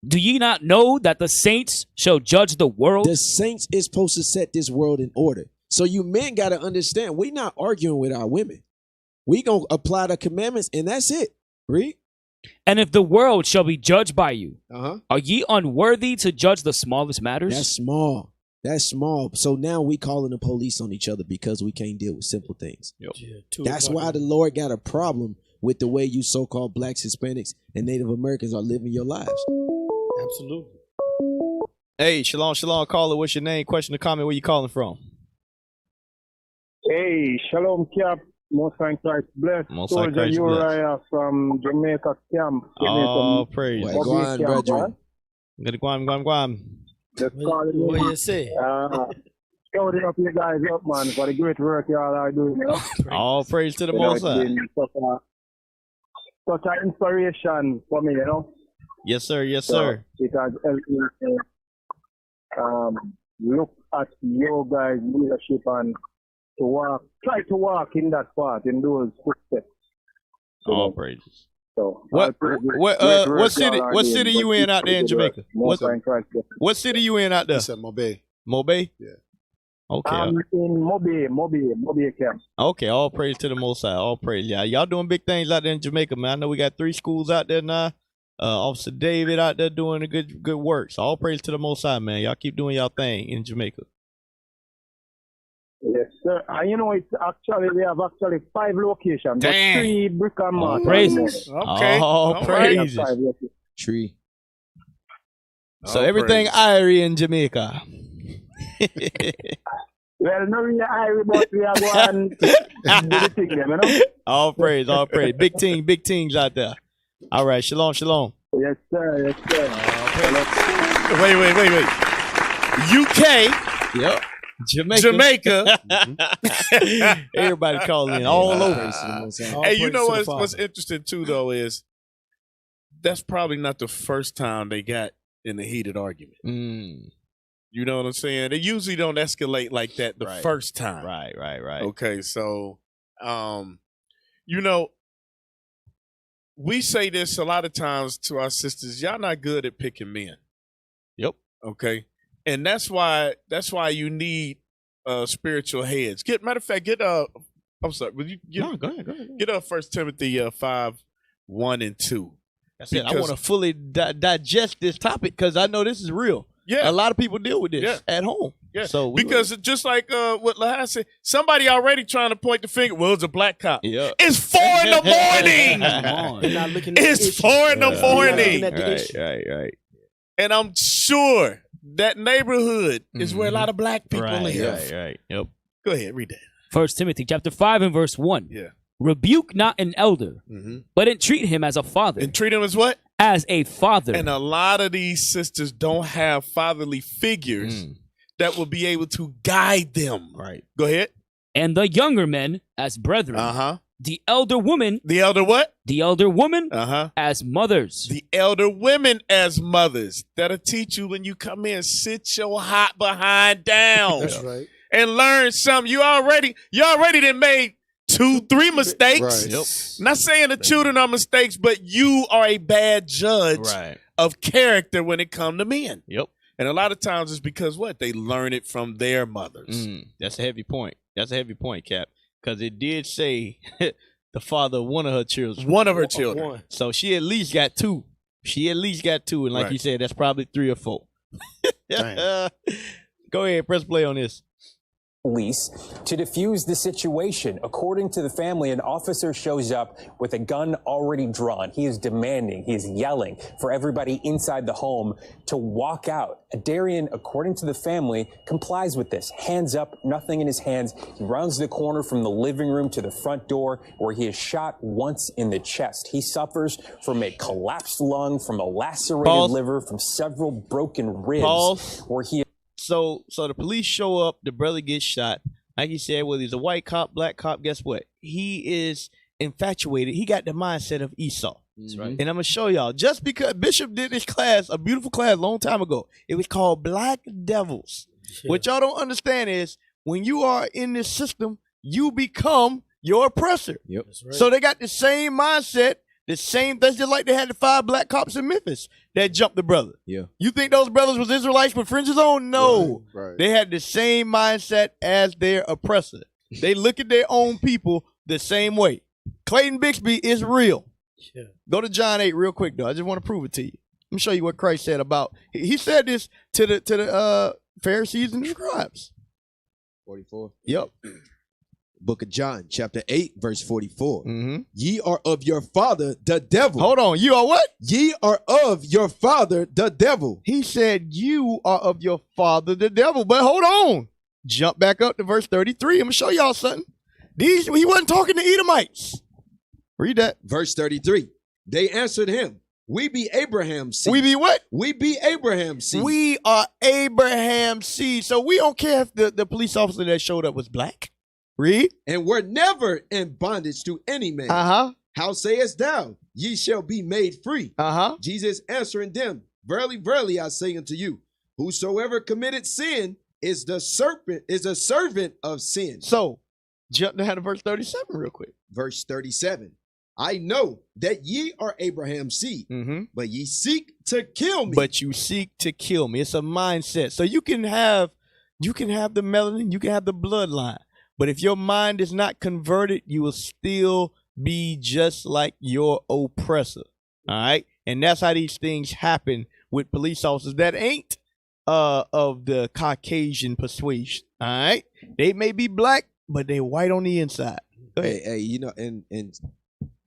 Do ye not know that the saints shall judge the world? The saints is supposed to set this world in order. So you men got to understand, we're not arguing with our women. We going to apply the commandments, and that's it. Read. And if the world shall be judged by you, are ye unworthy to judge the smallest matters? That's small. That's small. So now we calling the police on each other because we can't deal with simple things. That's why the Lord got a problem with the way you so-called blacks, Hispanics, and Native Americans are living your lives. Absolutely. Hey, shalom, caller. What's your name? Question or comment? Where you calling from? Hey, shalom, Cap. Most High Christ bless. Most High Christ Uriah from Jamaica camp. Oh, praise. Go on, brethren. Guam. Just calling me. What you say? Scouting up you guys up, man, for the great work y'all are doing. You know? All praise to the Most High. It's been such an inspiration for me, you know. Yes, sir. Yes, sir. It has helped me to look at your guys' leadership and to try to walk in that path, in those footsteps. All praises. So, what city you in out there in Jamaica? What city you in out there? It's at Mobay. Mobay? Yeah. Okay. I'm in Mobay camp. Okay, all praise to the Most High. All praise. Yeah, y'all doing big things out there in Jamaica, man. I know we got 3 schools out there now. Officer David out there doing a good work. So all praise to the Most High, man. Y'all keep doing y'all thing in Jamaica. Yes, sir. And you know, we have 5 locations. But Damn. 3 brick and mortar. Praises. Okay. All praises. Tree. So everything Irie in Jamaica. Well, no, we are Irie, but we are going to do the thing, you know? All praise. Big teams out there. All right, shalom. Yes, sir. Wait. UK. Yep. Jamaica. Everybody calling in all over. Hey, you know what's interesting too, though, is that's probably not the first time they got in a heated argument. You know what I'm saying? They usually don't escalate like that the first time. Right. Okay, so, you know, we say this a lot of times to our sisters. Y'all not good at picking men. Yep. Okay. And that's why you need spiritual heads. Matter of fact, I'm sorry. Will you go ahead. Get 1 Timothy 5:1-2. That's it. I want to fully digest this topic because I know this is real. Yeah. A lot of people deal with this at home. Yeah. So because just like what Lahai said, somebody already trying to point the finger. Well, it's a black cop. Yeah. It's 4 in the morning. It's 4 in the morning. Right. And I'm sure that neighborhood is where a lot of black people live. Right. Yep. Go ahead, read that. 1 Timothy chapter 5 and verse 1. Yeah. Rebuke not an elder, but entreat him as a father. Entreat him as what? As a father. And a lot of these sisters don't have fatherly figures that will be able to guide them. Right. Go ahead. And the younger men as brethren. The elder woman. The elder what? The elder woman as mothers. The elder women as mothers. That'll teach you when you come in, sit your hot behind down. That's right. And learn something. You already done made 2, 3 mistakes. Right. Yep. Not saying the children are mistakes, but you are a bad judge of character when it comes to men. Yep. And a lot of times it's because what? They learn it from their mothers. That's a heavy point. That's a heavy point, Cap. Because it did say the father of one of her children. One of her children. So she at least got 2. And like you said, that's probably 3 or 4. Go ahead, press play on this. Police to defuse the situation. According to the family, an officer shows up with a gun already drawn. He is demanding, he is yelling for everybody inside the home to walk out. Darian, according to the family, complies with this. Hands up, nothing in his hands. He rounds the corner from the living room to the front door where he is shot once in the chest. He suffers from a collapsed lung, from a lacerated liver, from several broken ribs, where he So the police show up, the brother gets shot. Like he said, whether he's a white cop, black cop, guess what? He is infatuated. He got the mindset of Esau. That's right. And I'm going to show y'all. Just because Bishop did this class, a beautiful class a long time ago, it was called Black Devils. What y'all don't understand is when you are in this system, you become your oppressor. Yep. So they got the same mindset. That's just like they had the 5 black cops in Memphis that jumped the brother. Yeah. You think those brothers was Israelites with fringes on? No. Right. They had the same mindset as their oppressor. They look at their own people the same way. Clayton Bixby is real. Yeah. Go to John 8 real quick, though. I just want to prove it to you. Let me show you what Christ said about. He said this to the Pharisees and the scribes. 44. Yep. Book of John, chapter 8, verse 44. Ye are of your father, the devil. Hold on. You are what? Ye are of your father, the devil. He said, you are of your father, the devil. But hold on. Jump back up to verse 33. I'm going to show y'all something. He wasn't talking to Edomites. Read that. Verse 33. They answered him, we be Abraham's seed. We be what? We be Abraham's seed. We are Abraham's seed. So we don't care if the police officer that showed up was black. Read. And were never in bondage to any man. How sayest thou, ye shall be made free? Jesus answering them, verily, verily, I say unto you, whosoever committed sin is a servant of sin. So, jump down to verse 37 real quick. Verse 37. I know that ye are Abraham's seed, but ye seek to kill me. But you seek to kill me. It's a mindset. So you can have the melanin, you can have the bloodline. But if your mind is not converted, you will still be just like your oppressor. All right. And that's how these things happen with police officers that ain't of the Caucasian persuasion. All right. They may be black, but they white on the inside. Hey, you know, and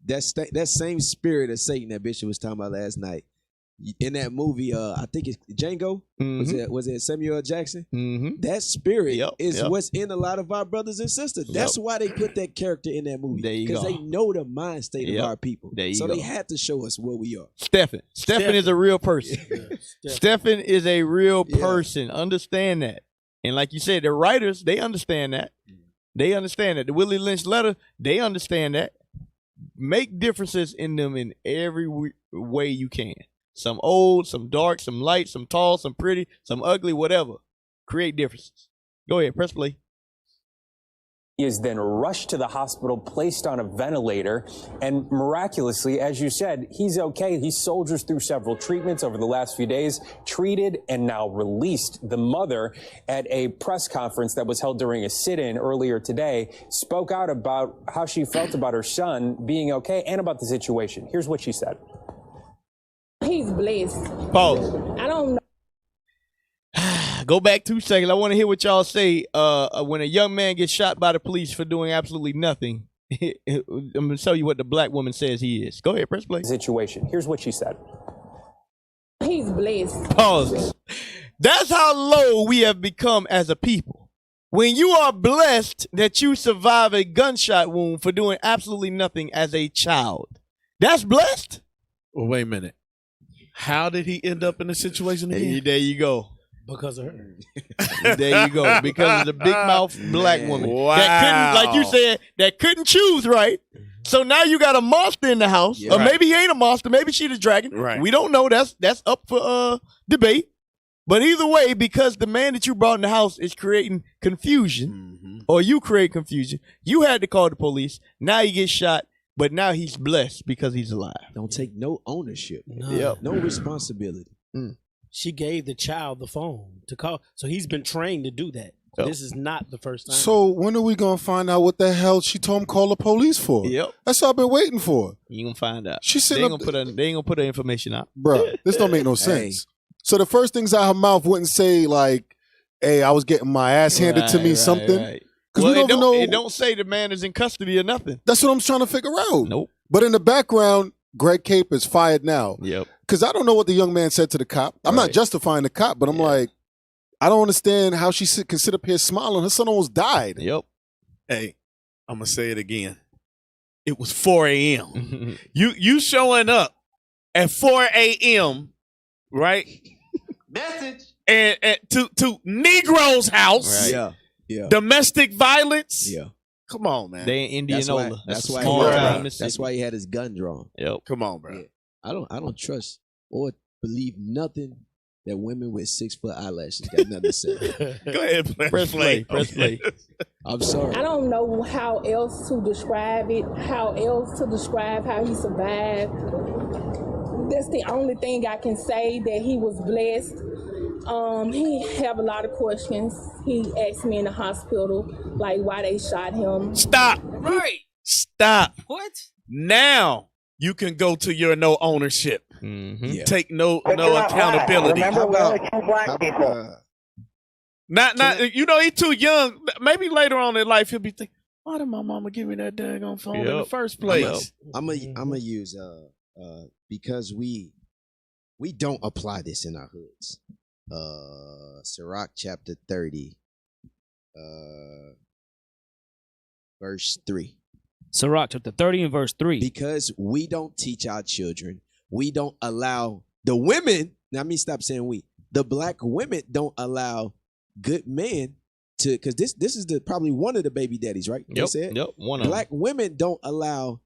that same spirit of Satan that Bishop was talking about last night. In that movie, I think it's Django. Was it Samuel L. Jackson? That spirit is what's in a lot of our brothers and sisters. That's why they put that character in that movie. Because they know the mind state of our people. They had to show us where we are. Stephen is a real person. Stephen is a real person. Understand that. And like you said, the writers, they understand that. They understand that. The Willie Lynch letter, they understand that. Make differences in them in every way you can. Some old, some dark, some light, some tall, some pretty, some ugly, whatever. Create differences. Go ahead, press play. He is then rushed to the hospital, placed on a ventilator, and miraculously, as you said, he's okay. He soldiers through several treatments over the last few days, treated and now released. The mother, at a press conference that was held during a sit-in earlier today, spoke out about how she felt about her son being okay and about the situation. Here's what she said. He's blessed. Pause. I don't know. Go back 2 seconds. I want to hear what y'all say when a young man gets shot by the police for doing absolutely nothing. I'm going to tell you what the black woman says he is. Go ahead, press play. Situation. Here's what she said. He's blessed. Pause. That's how low we have become as a people. When you are blessed that you survive a gunshot wound for doing absolutely nothing as a child, that's blessed. Well, wait a minute. How did he end up in the situation again? There you go. Because of her. There you go. Because of the big mouth black woman. Wow. That couldn't, like you said, that couldn't choose right. So now you got a monster in the house. Yeah. Or maybe he ain't a monster. Maybe she the dragon. Right. We don't know. That's up for debate. But either way, because the man that you brought in the house is creating confusion, or you create confusion, you had to call the police. Now he gets shot, but now he's blessed because he's alive. Don't take no ownership. Yep. No responsibility. She gave the child the phone to call. So he's been trained to do that. So Yep. this is not the first time. So when are we gonna find out what the hell she told him call the police for? Yep. That's what I've been waiting for. You gonna find out. She's They sitting ain't up, gonna put her information out. Bruh, this don't make no sense. So the first things out her mouth wouldn't say like, "Hey, I was getting my ass handed to me," something. Because Well, we don't even know. it don't say the man is in custody or nothing. That's what I'm trying to figure out. Nope. But in the background, Greg Cape is fired now. Yep. Because I don't know what the young man said to the cop. I'm not justifying the cop, but I'm like, I don't understand how she can sit up here smiling. Her son almost died. Yep. Hey, I'm gonna say it again. It was 4 a.m. you showing up at 4 a.m. right? Message. And to Negro's house. Right. Yeah. Domestic violence. Yeah. Come on, man. They in Indianola. That's a why. small town, That's Mississippi. why he had his gun drawn. Yep. Come on, bro. I don't trust or believe nothing that women with 6 foot eyelashes got nothing to say. Go ahead, Press play. Press play. I'm sorry. I don't know how else to describe it, how else to describe how he survived. That's the only thing I can say, that he was blessed. He have a lot of questions. He asked me in the hospital, like, why they shot him. Stop. Right. Stop. What? Now you can go to your no ownership. Yeah. Take no accountability. Remember, we only two black people. Not you know, he's too young. Maybe later on in life he'll be thinking, why did my mama give me that daggone phone in the first place? I'm gonna use because we don't apply this in our hoods. Sirach chapter 30, verse 3. Sirach chapter 30 and verse 3. Because we don't teach our children, we don't allow the women. Now, let me stop saying we. The black women don't allow good men to, because this is probably one of the baby daddies, right? Yep. One of Black women don't allow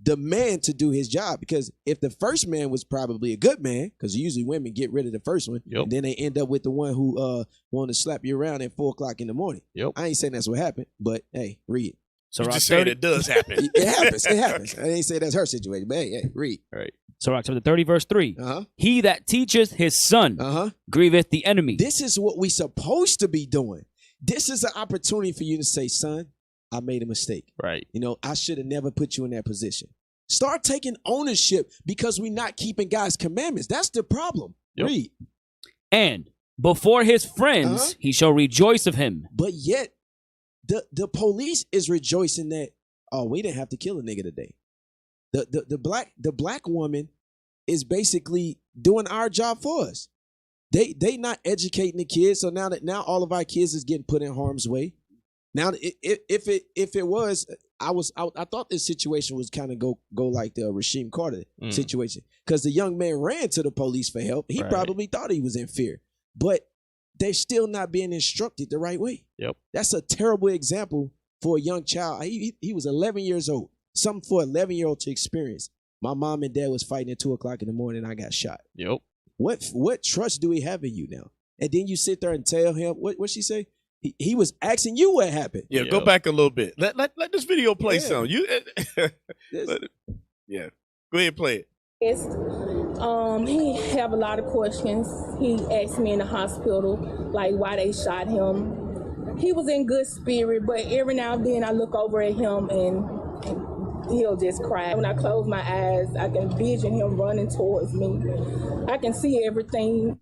the man to do his job, because if the first man was probably a good man, because usually women get rid of the first one, and then they end up with the one who want to slap you around at 4 o'clock in the morning. Yep. I ain't saying that's what happened, but hey, read. So just saying it does happen. It happens. It happens. I ain't say that's her situation, but hey, read. Right. Sirach chapter 30 verse 3. He that teacheth his son grieveth the enemy. This is what we supposed to be doing. This is an opportunity for you to say, son, I made a mistake. Right. You know, I should have never put you in that position. Start taking ownership, because we're not keeping God's commandments. That's the problem. Read. And before his friends he shall rejoice of him. But yet, the police is rejoicing that, oh, we didn't have to kill a nigga today. The black woman is basically doing our job for us. They not educating the kids, so now all of our kids is getting put in harm's way. Now, if it was, I thought this situation was kind of go like the Rasheem Carter situation, because the young man ran to the police for help. He probably thought he was in fear, but they're still not being instructed the right way. Yep. That's a terrible example for a young child. He was 11 years old. Something for an 11-year-old to experience. My mom and dad was fighting at 2 o'clock in the morning, and I got shot. Yep. What trust do we have in you now? And then you sit there and tell him, what she say? He was asking you what happened. Yeah, go back a little bit. Let this video play some. You yeah. Go ahead and play it. Yes. He have a lot of questions. He asked me in the hospital, like, why they shot him. He was in good spirit, but every now and then I look over at him and he'll just cry. When I close my eyes, I can vision him running towards me. I can see everything.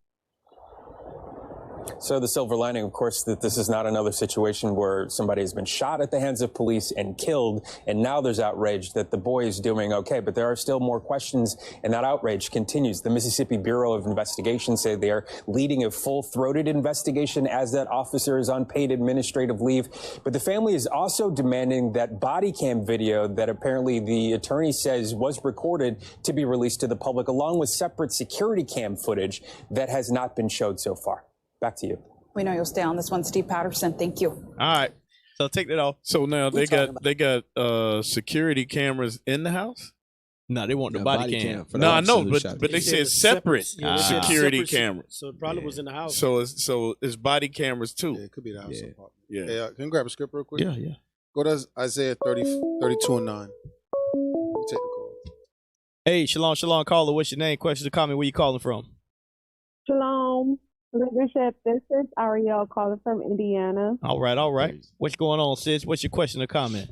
So the silver lining, of course, that this is not another situation where somebody has been shot at the hands of police and killed, and now there's outrage that the boy is doing okay. But there are still more questions, and that outrage continues. The Mississippi Bureau of Investigation say they are leading a full-throated investigation as that officer is on paid administrative leave. But the family is also demanding that body cam video that apparently the attorney says was recorded to be released to the public, along with separate security cam footage that has not been showed so far. Back to you. We know you'll stay on this one, Steve Patterson. Thank you. All right. So take that off. So now they got security cameras in the house? No, they want the body cam. for the No, I officer know, who but shot but them. they said separate Yeah, they said security separate, cameras. So it probably was in the house. So it's body cameras too. Yeah, it could be the house apartment. Yeah. Hey, can you grab a script real quick? Yeah, yeah. Go to Isaiah 32 and 9. Let me take the call. Hey, shalom, caller. What's your name? Question or comment? Where you calling from? Shalom, leadership. This is Ariel calling from Indiana. All right. What's going on, sis? What's your question or comment?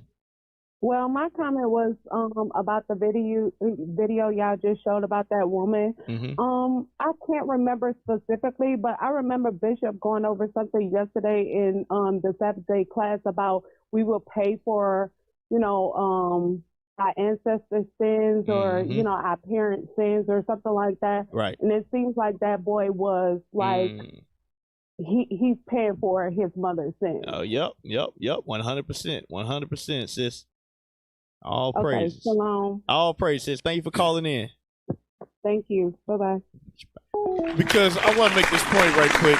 Well, my comment was about the video y'all just showed about that woman. I can't remember specifically, but I remember Bishop going over something yesterday in the Sabbath day class about we will pay for, our ancestors' sins or, our parents' sins or something like that. Right. And it seems like that boy was like, he's paying for his mother's sins. Oh, yep. 100%, sis. All Okay, praises. shalom. All praises. Thank you for calling in. Thank you. Bye-bye. Because I want to make this point right quick.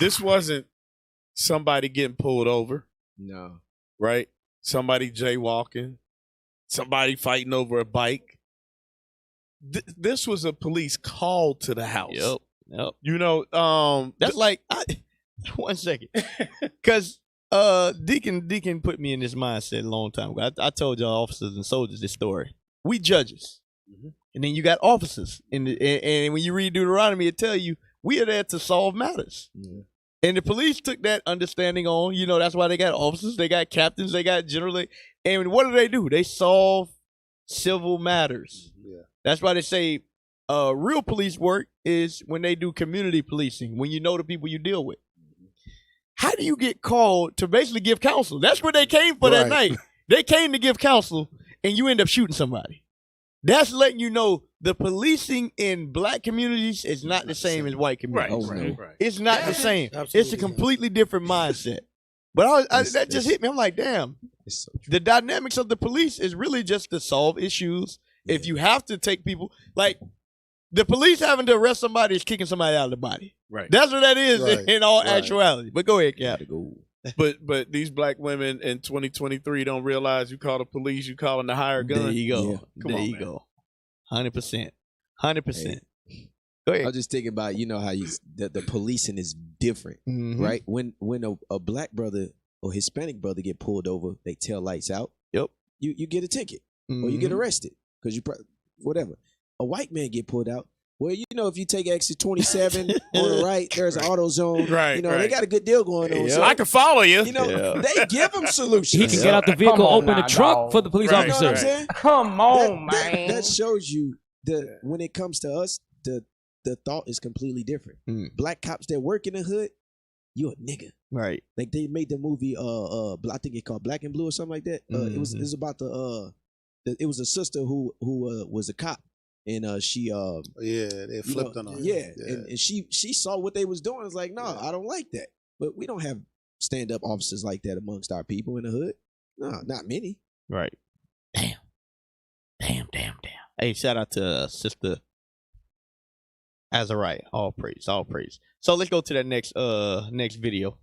This wasn't somebody getting pulled over. No. Right? Somebody jaywalking. Somebody fighting over a bike. This was a police call to the house. Yep. That's like 1 second. Because Deacon put me in this mindset a long time ago. I told y'all officers and soldiers this story. We judges. And then you got officers. And when you read Deuteronomy, it tell you we are there to solve matters. Yeah. And the police took that understanding on. That's why they got officers, they got captains, they got general. And what do? They solve civil matters. Yeah. That's why they say real police work is when they do community policing, when you know the people you deal with. How do you get called to basically give counsel? That's what they came for that night. They came to give counsel, and you end up shooting somebody. That's letting you know the policing in black communities is not the same as white communities. Right. It's not the same. Absolutely. It's a completely different mindset. But that just hit me. I'm like, damn. The dynamics of the police is really just to solve issues. Yeah. If you have to take people, like the police having to arrest somebody is kicking somebody out of the body. Right. That's what that is in all actuality. But go ahead, Cap. But these black women in 2023 don't realize you call the police, you calling the hired gun. There you go. Yeah. There you go. 100%. 100%. Go ahead. I was just thinking about how the policing is different, right? When a black brother or Hispanic brother get pulled over, they tail lights out. Yep. You get a ticket or you get arrested because whatever. A white man get pulled out. Well, if you take exit 27 on the right, there's an auto zone. Right. They got a good deal going on. Yeah. So, I can follow you. They give them solutions. He can get out the vehicle, open the trunk for the police You officer. know what I'm saying? Come on, man. That shows you when it comes to us, the thought is completely different. Black cops that work in the hood, you a nigga. Right. Like they made the movie I think it's called Black and Blue or something like that. It was about it was a sister who was a cop. And she they flipped on her. Yeah. And she saw what they was doing. It's like, no, I don't like that. But we don't have stand-up officers like that amongst our people in the hood. No, not many. Right. Damn. Hey, shout out to Sister Azariah. All praise. So let's go to that next video.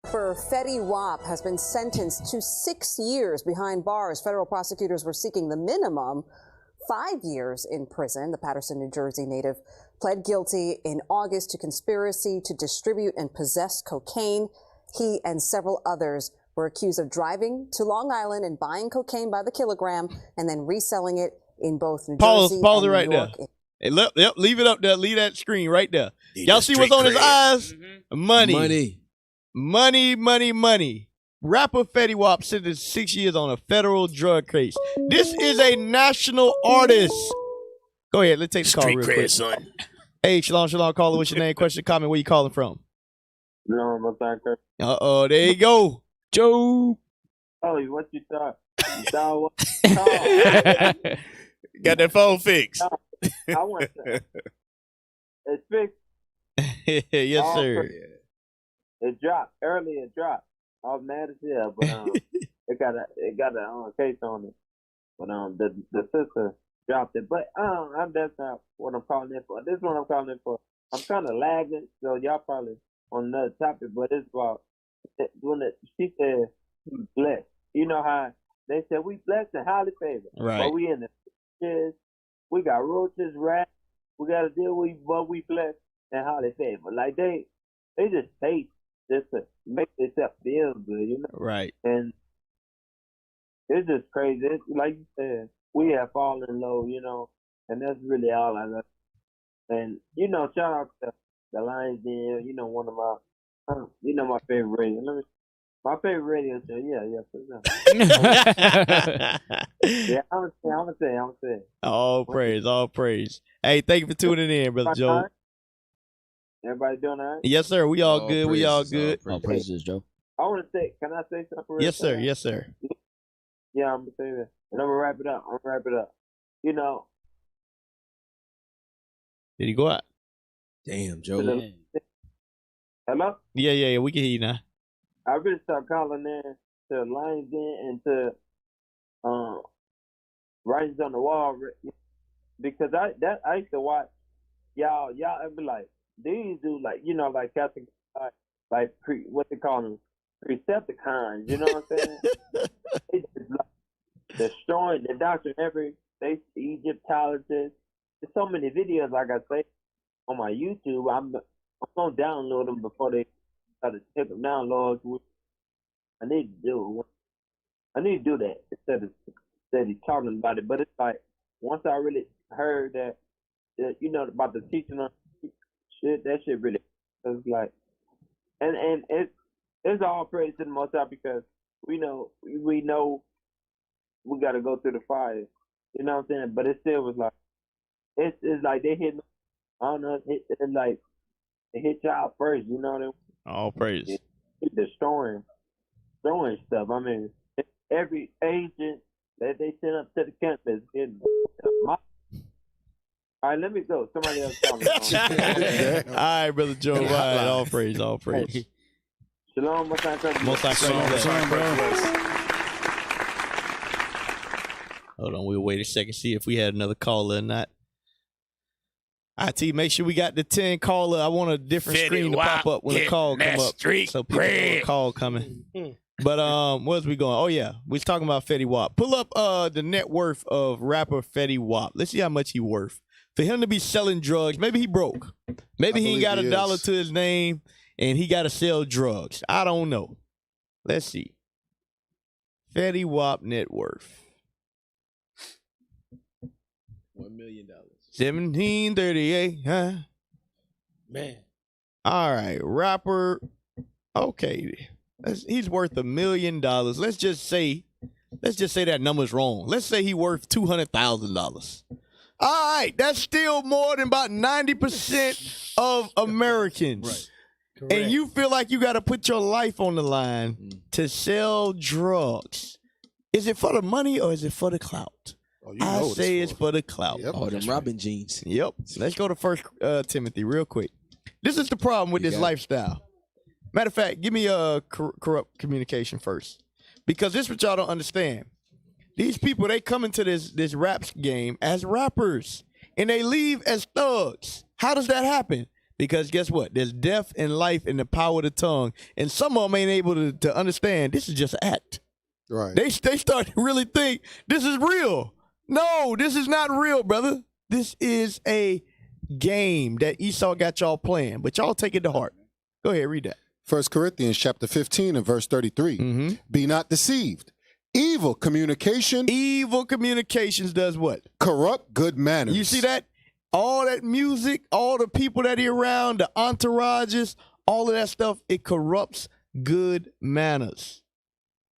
Fetty Wap has been sentenced to 6 years behind bars. Federal prosecutors were seeking the minimum 5 years in prison. The Paterson, New Jersey native pled guilty in August to conspiracy to distribute and possess cocaine. He and several others were accused of driving to Long Island and buying cocaine by the kilogram and then reselling it in both New Jersey Pause and it right New York. there. Hey, leave it up there. Leave that screen right there. Y'all see what's on his eyes? Money. Rapper Fetty Wap sentenced 6 years on a federal drug case. This is a national artist. Go ahead, let's take the call real quick. Son. Hey, shalom, caller. What's your name? Question, comment. Where you calling from? No, There you go, Joe. Oh, what you thought? You thought what? Got that phone fixed. I want to. It's fixed. Yes, sir. It dropped early. It dropped. I was mad as hell, but it got a case on it. But the sister dropped it. But that's not what I'm calling it for. This is what I'm calling it for. I'm kind of lagging, so y'all probably on another topic. But it's about when she said he was blessed. you know how they said we blessed and highly favored. Right. But we in the trenches, we got roaches, rats. We got to deal with what we blessed and highly favored. Like they just pay just to make themselves feel good, you know. Right. And it's just crazy. It's, like you said, we have fallen low, you know, and that's really all I love. And you know, shout out to the LIONZ, you know, one of my, you know, my favorite radio. My favorite radio show, yeah, for sure. Yeah, I'm gonna say. All praise. Hey, thank you for tuning in, Brother Joe. Everybody doing all right? Yes, sir. We all good. We all good. All praises, Joe. I want to say, can I say something real Yes, sir. quick? Yes, sir. Yeah, I'm gonna say that, and I'm gonna wrap it up. You know. Did he go out? Damn, Joe. Hello? Yeah. We can hear you now. I really started calling in to LIONZ and to Writings on the Wall because I used to watch y'all and be like, these do like, you know, like Catholic, like what they call them, Precepticons, you know what I'm saying? They just like destroying the doctrine they Egyptologists. There's so many videos, like I say, on my YouTube. I'm gonna download them before they try to take them down, Lord. I need to do it. I need to do that instead of talking about it. But it's like once I really heard that you know, about the teaching on shit, that shit really was like, and it's all praise to the Most High because we know we got to go through the fire. You know what I'm saying? But it still was like it's like they hit. I don't know. It's like they hit y'all first. You know what I mean? All praise. It's destroying stuff. I mean, every agent that they send up to the campus getting. All right, let me go. Somebody else talking. All right, Brother Joe. All right, all praise. Shalom, Most High Christ. Shalom, bro. Hold on, we'll wait a second, see if we had another caller or not. IT, make sure we got the 10 caller. I want a different screen to pop up when the call come up, so people know a call coming. But where's we going? Oh yeah, we was talking about Fetty Wap. Pull up the net worth of rapper Fetty Wap. Let's see how much he worth. For him to be selling drugs, maybe he broke. Maybe he ain't got $1 to his name and he got to sell drugs. I don't know. Let's see. Fetty Wap net worth. $1 million. 1738, huh? Man. All right, rapper. Okay, he's worth $1 million. Let's just say that number's wrong. Let's say he worth $200,000. All right, that's still more than about 90% of Americans. Right. And you feel like you got to put your life on the line to sell drugs. Is it for the money or is it for the clout? Oh, I say it's for the clout. Yep. Oh, them Robin jeans. Yep. Let's go to 1 Timothy real quick. This is the problem with this lifestyle. Matter of fact, give me a corrupt communication first. Because this is what y'all don't understand. These people, they come into this rap game as rappers. And they leave as thugs. How does that happen? Because guess what? There's death and life in the power of the tongue. And some of them ain't able to understand this is just an act. Right. They start to really think this is real. No, this is not real, brother. This is a game that Esau got y'all playing, but y'all take it to heart. Go ahead, read that. 1 Corinthians chapter 15 and verse 33. Be not deceived. Evil communications does what? Corrupt good manners. You see that? All that music, all the people that are around, the entourages, all of that stuff, it corrupts good manners.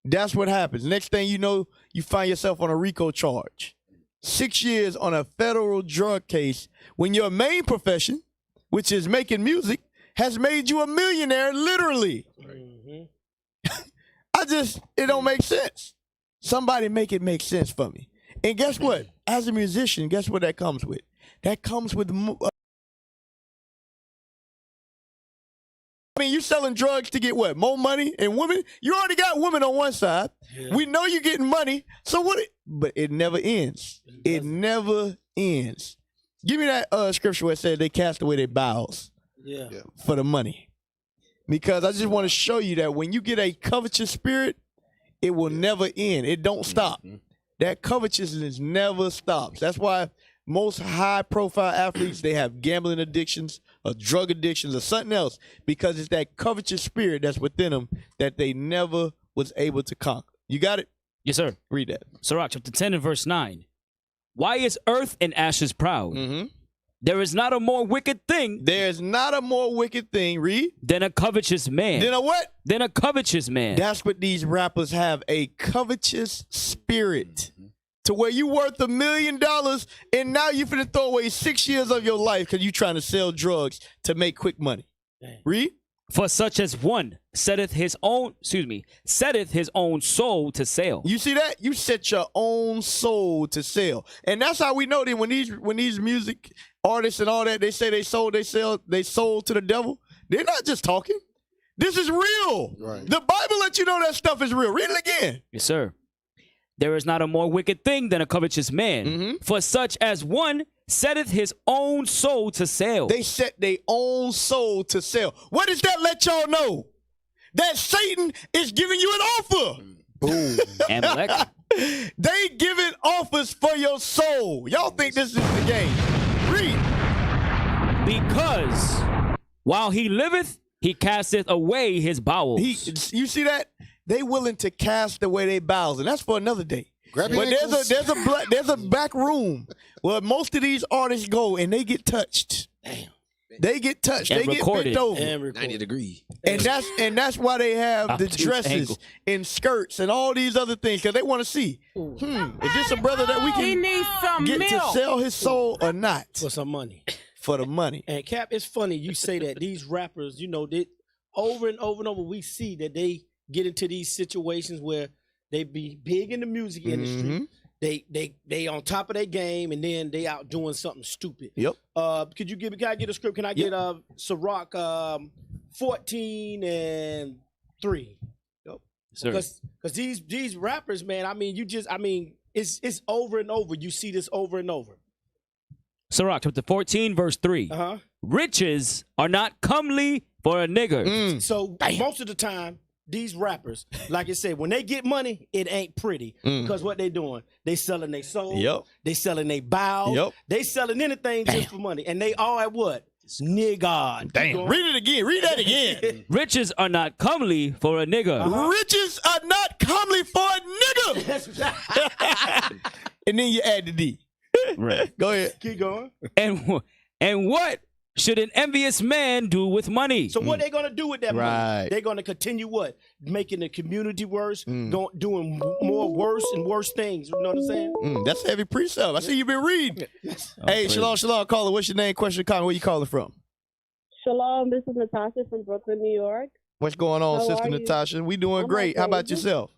That's what happens. Next thing you know, you find yourself on a RICO charge. 6 years on a federal drug case when your main profession, which is making music, has made you a millionaire, literally. It don't make sense. Somebody make it make sense for me. And guess what? As a musician, guess what that comes with? That comes with you selling drugs to get what? More money and women? You already got women on one side. Yeah. We know you're getting money. So what? But it never ends. It never ends. Give me that scripture where it said they cast away their bowels for the money. Because I just want to show you that when you get a covetous spirit, it will never end. It don't stop. That covetousness never stops. That's why most high-profile athletes, they have gambling addictions or drug addictions or something else, because it's that covetous spirit that's within them that they never was able to conquer. You got it? Yes, sir. Read that. Sirach chapter 10 and verse 9. Why is earth and ashes proud? There is not a more wicked thing. There's not a more wicked thing, read. Than a covetous man. Than a what? Than a covetous man. That's what these rappers have, a covetous spirit. To where you worth $1 million and now you finna throw away 6 years of your life because you trying to sell drugs to make quick money. Read. For such as one setteth his own soul to sale. You see that? You set your own soul to sell. And that's how we know that when these music artists and all that, they say they sold to the devil, they're not just talking. This is real. Right. The Bible lets you know that stuff is real. Read it again. Yes, sir. There is not a more wicked thing than a covetous man. For such as one setteth his own soul to sale. They set their own soul to sell. What does that let y'all know? That Satan is giving you an offer. Boom. Amalek. They giving offers for your soul. Y'all think this is the game. Read. Because while he liveth, he casteth away his bowels. You see that? They willing to cast away their bowels, and that's for another day. But there's a back room where most of these artists go and they get touched. Damn. They get touched. And they recorded. get bent over. 90 degree. And that's why they have the dresses and skirts and all these other things, because they want to see, is this a brother that we can get to sell his soul or not? For some money. For the money. And Cap, it's funny you say that. These rappers, you know, they over and over and over, we see that they get into these situations where they be big in the music industry. They on top of their game, and then they out doing something stupid. Yep. Can I get a script? Can I get Sirach 14 and 3? Yep. Because these rappers, man, I mean, it's over and over. You see this over and over. Sirach chapter 14, verse 3. Riches are not comely for a nigger. So most of the time, these rappers, like I said, when they get money, it ain't pretty. Because what they doing? They selling their soul. Yep. They selling their bow. Yep. They selling anything just for money. And they all at what? Nigga. Damn. Read it again. Read that again. Riches are not comely for a nigger. Riches are not comely for a nigger. And then you add the D. Right. Go ahead. Keep going. And what should an envious man do with money? So what they gonna do with that Right. money? They're gonna continue what? Making the community worse, doing more worse and worse things. You know what I'm saying? That's heavy precept. I see you've been reading. Hey, shalom, caller. What's your name? Question, comment. Where you calling from? Shalom, this is Natasha from Brooklyn, New York. What's going on, How Sister are you? Natasha? We doing great. How about yourself?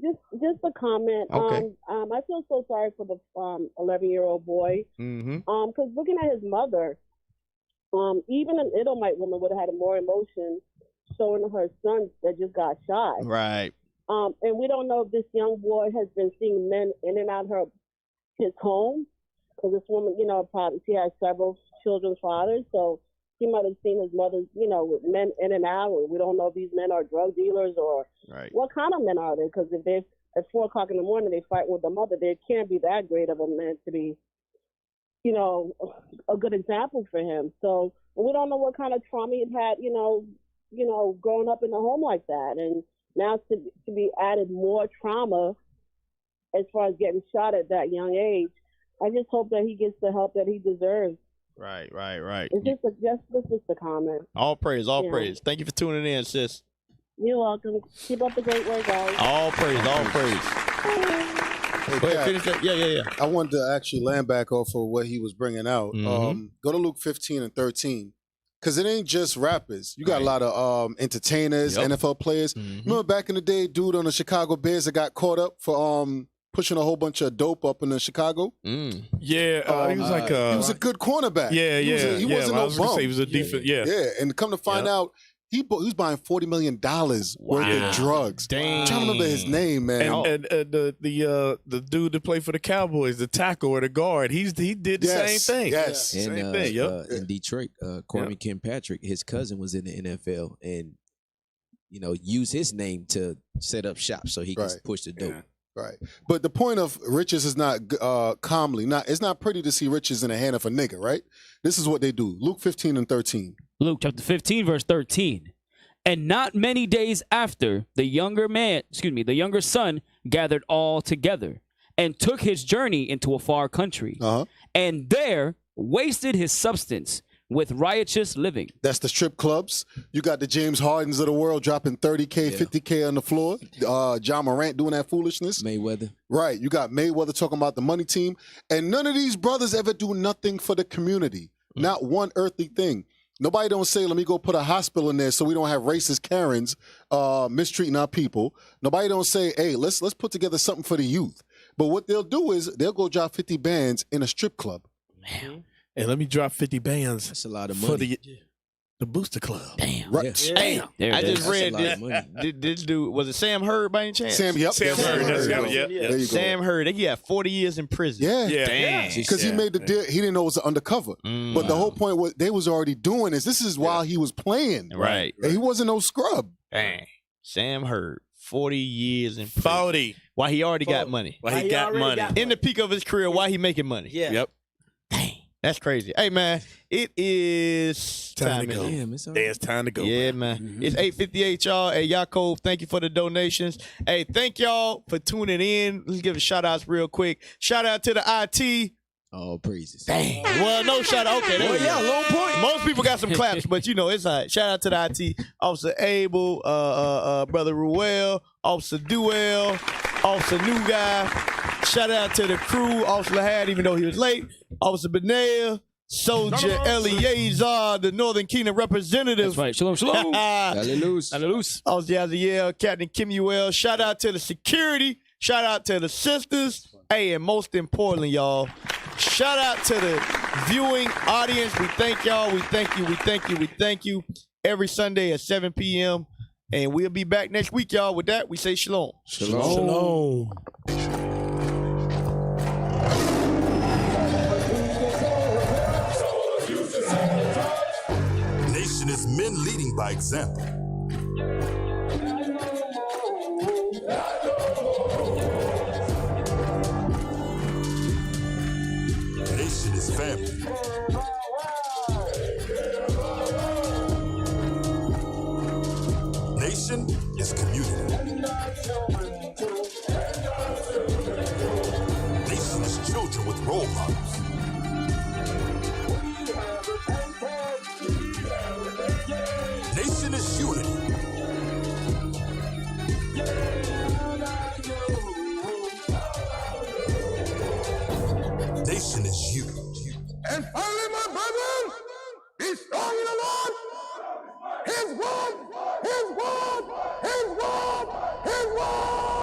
Just a comment. Okay. I feel so sorry for the 11-year-old boy. Because looking at his mother, even an Edomite woman would have had more emotion showing her son that just got shot. Right. And we don't know if this young boy has been seeing men in and out of his home, because this woman, you know, probably she has several children's fathers, so he might have seen his mother, you know, with men in and out. We don't know if these men are drug dealers or what kind of men are they, because if they're at 4 o'clock in the morning they fight with the mother, they can't be that great of a man to be, you know, a good example for him. So we don't know what kind of trauma he had, you know, growing up in a home like that, and now to be added more trauma as far as getting shot at that young age. I just hope that he gets the help that he deserves. Right. It's just a comment. All praise. Thank you for tuning in, sis. You're welcome. Keep up the great work, guys. All praise. Hey, Go ahead, finish that. Yeah. I wanted to actually land back off of what he was bringing out. Go to Luke 15 and 13. Because it ain't just rappers. You got a lot of entertainers, NFL players. Remember back in the day, dude on the Chicago Bears that got caught up for pushing a whole bunch of dope up in Chicago? Yeah, he was like he was a good cornerback. He wasn't no bum. He was a defense. Yeah, and come to find out, he was buying $40 million worth of drugs. Dang. I'm trying to remember his name, man. And the dude that played for the Cowboys, the tackle or the guard, he did the same thing. Yes, same thing. Yep. In Detroit, Corey Kilpatrick, his cousin was in the NFL, and use his name to set up shop so he can push the dope. Right. But the point of riches is not it's not pretty to see riches in the hand of a nigga, right? This is what they do. Luke 15 and 13. Luke chapter 15, verse 13. And not many days after, the younger son gathered all together and took his journey into a far country, and there wasted his substance with riotous living. That's the strip clubs. You got the James Hardens of the world dropping 30K, 50K on the floor. John Morant doing that foolishness. Mayweather. Right. You got Mayweather talking about the money team. And none of these brothers ever do nothing for the community. Not one earthly thing. Nobody don't say, let me go put a hospital in there so we don't have racist Karens mistreating our people. Nobody don't say, hey, let's put together something for the youth. But what they'll do is they'll go drop 50 bands in a strip club. Man. And let me drop 50 bands. That's a lot of for money. The Booster Club. Damn. Right. Hey, I just read this dude. Was it Sam Hurd by any chance? Sam Hurd. There you go. Sam Hurd. He got 40 years in prison. Yeah. Damn. Because he made the deal. He didn't know it was undercover. But the whole point what they was already doing is this is while he was playing. Right. And he wasn't no scrub. Dang. Sam Hurd. 40 years in prison. 40. Why he already got money. Why he got money. In the peak of his career, why he making money. Yeah. Yep. Dang. That's crazy. Hey, man, it is time to go. Damn, It's time to go. Yeah, man. It's 8:58, y'all. Hey, Yaakov, thank you for the donations. Hey, thank y'all for tuning in. Let's give a shout-outs real quick. Shout-out to the IT. Oh, praises. Dang. Well, no shout-out. Okay, there we go. Low point. Most people got some claps, but, it's all right. Shout-out to the IT. Officer Abel, Brother Ruel, Officer Duell, Officer New Guy. Shout out to the crew, Officer Lahad, even though he was late. Officer Benaya, Soldier Eleazar, the Northern Kingdom representative. That's right. Shalom, shalom. Hallelujah. Officer Yaziel, Captain Kimuel. Shout out to the security. Shout out to the sisters. Hey, and most importantly, y'all, shout out to the viewing audience. We thank y'all. We thank you. We thank you. We thank you. Every Sunday at 7 p.m. And we'll be back next week, y'all. With that, we say shalom. Shalom. Nation is men leading by example. Nation is family. Nation is community.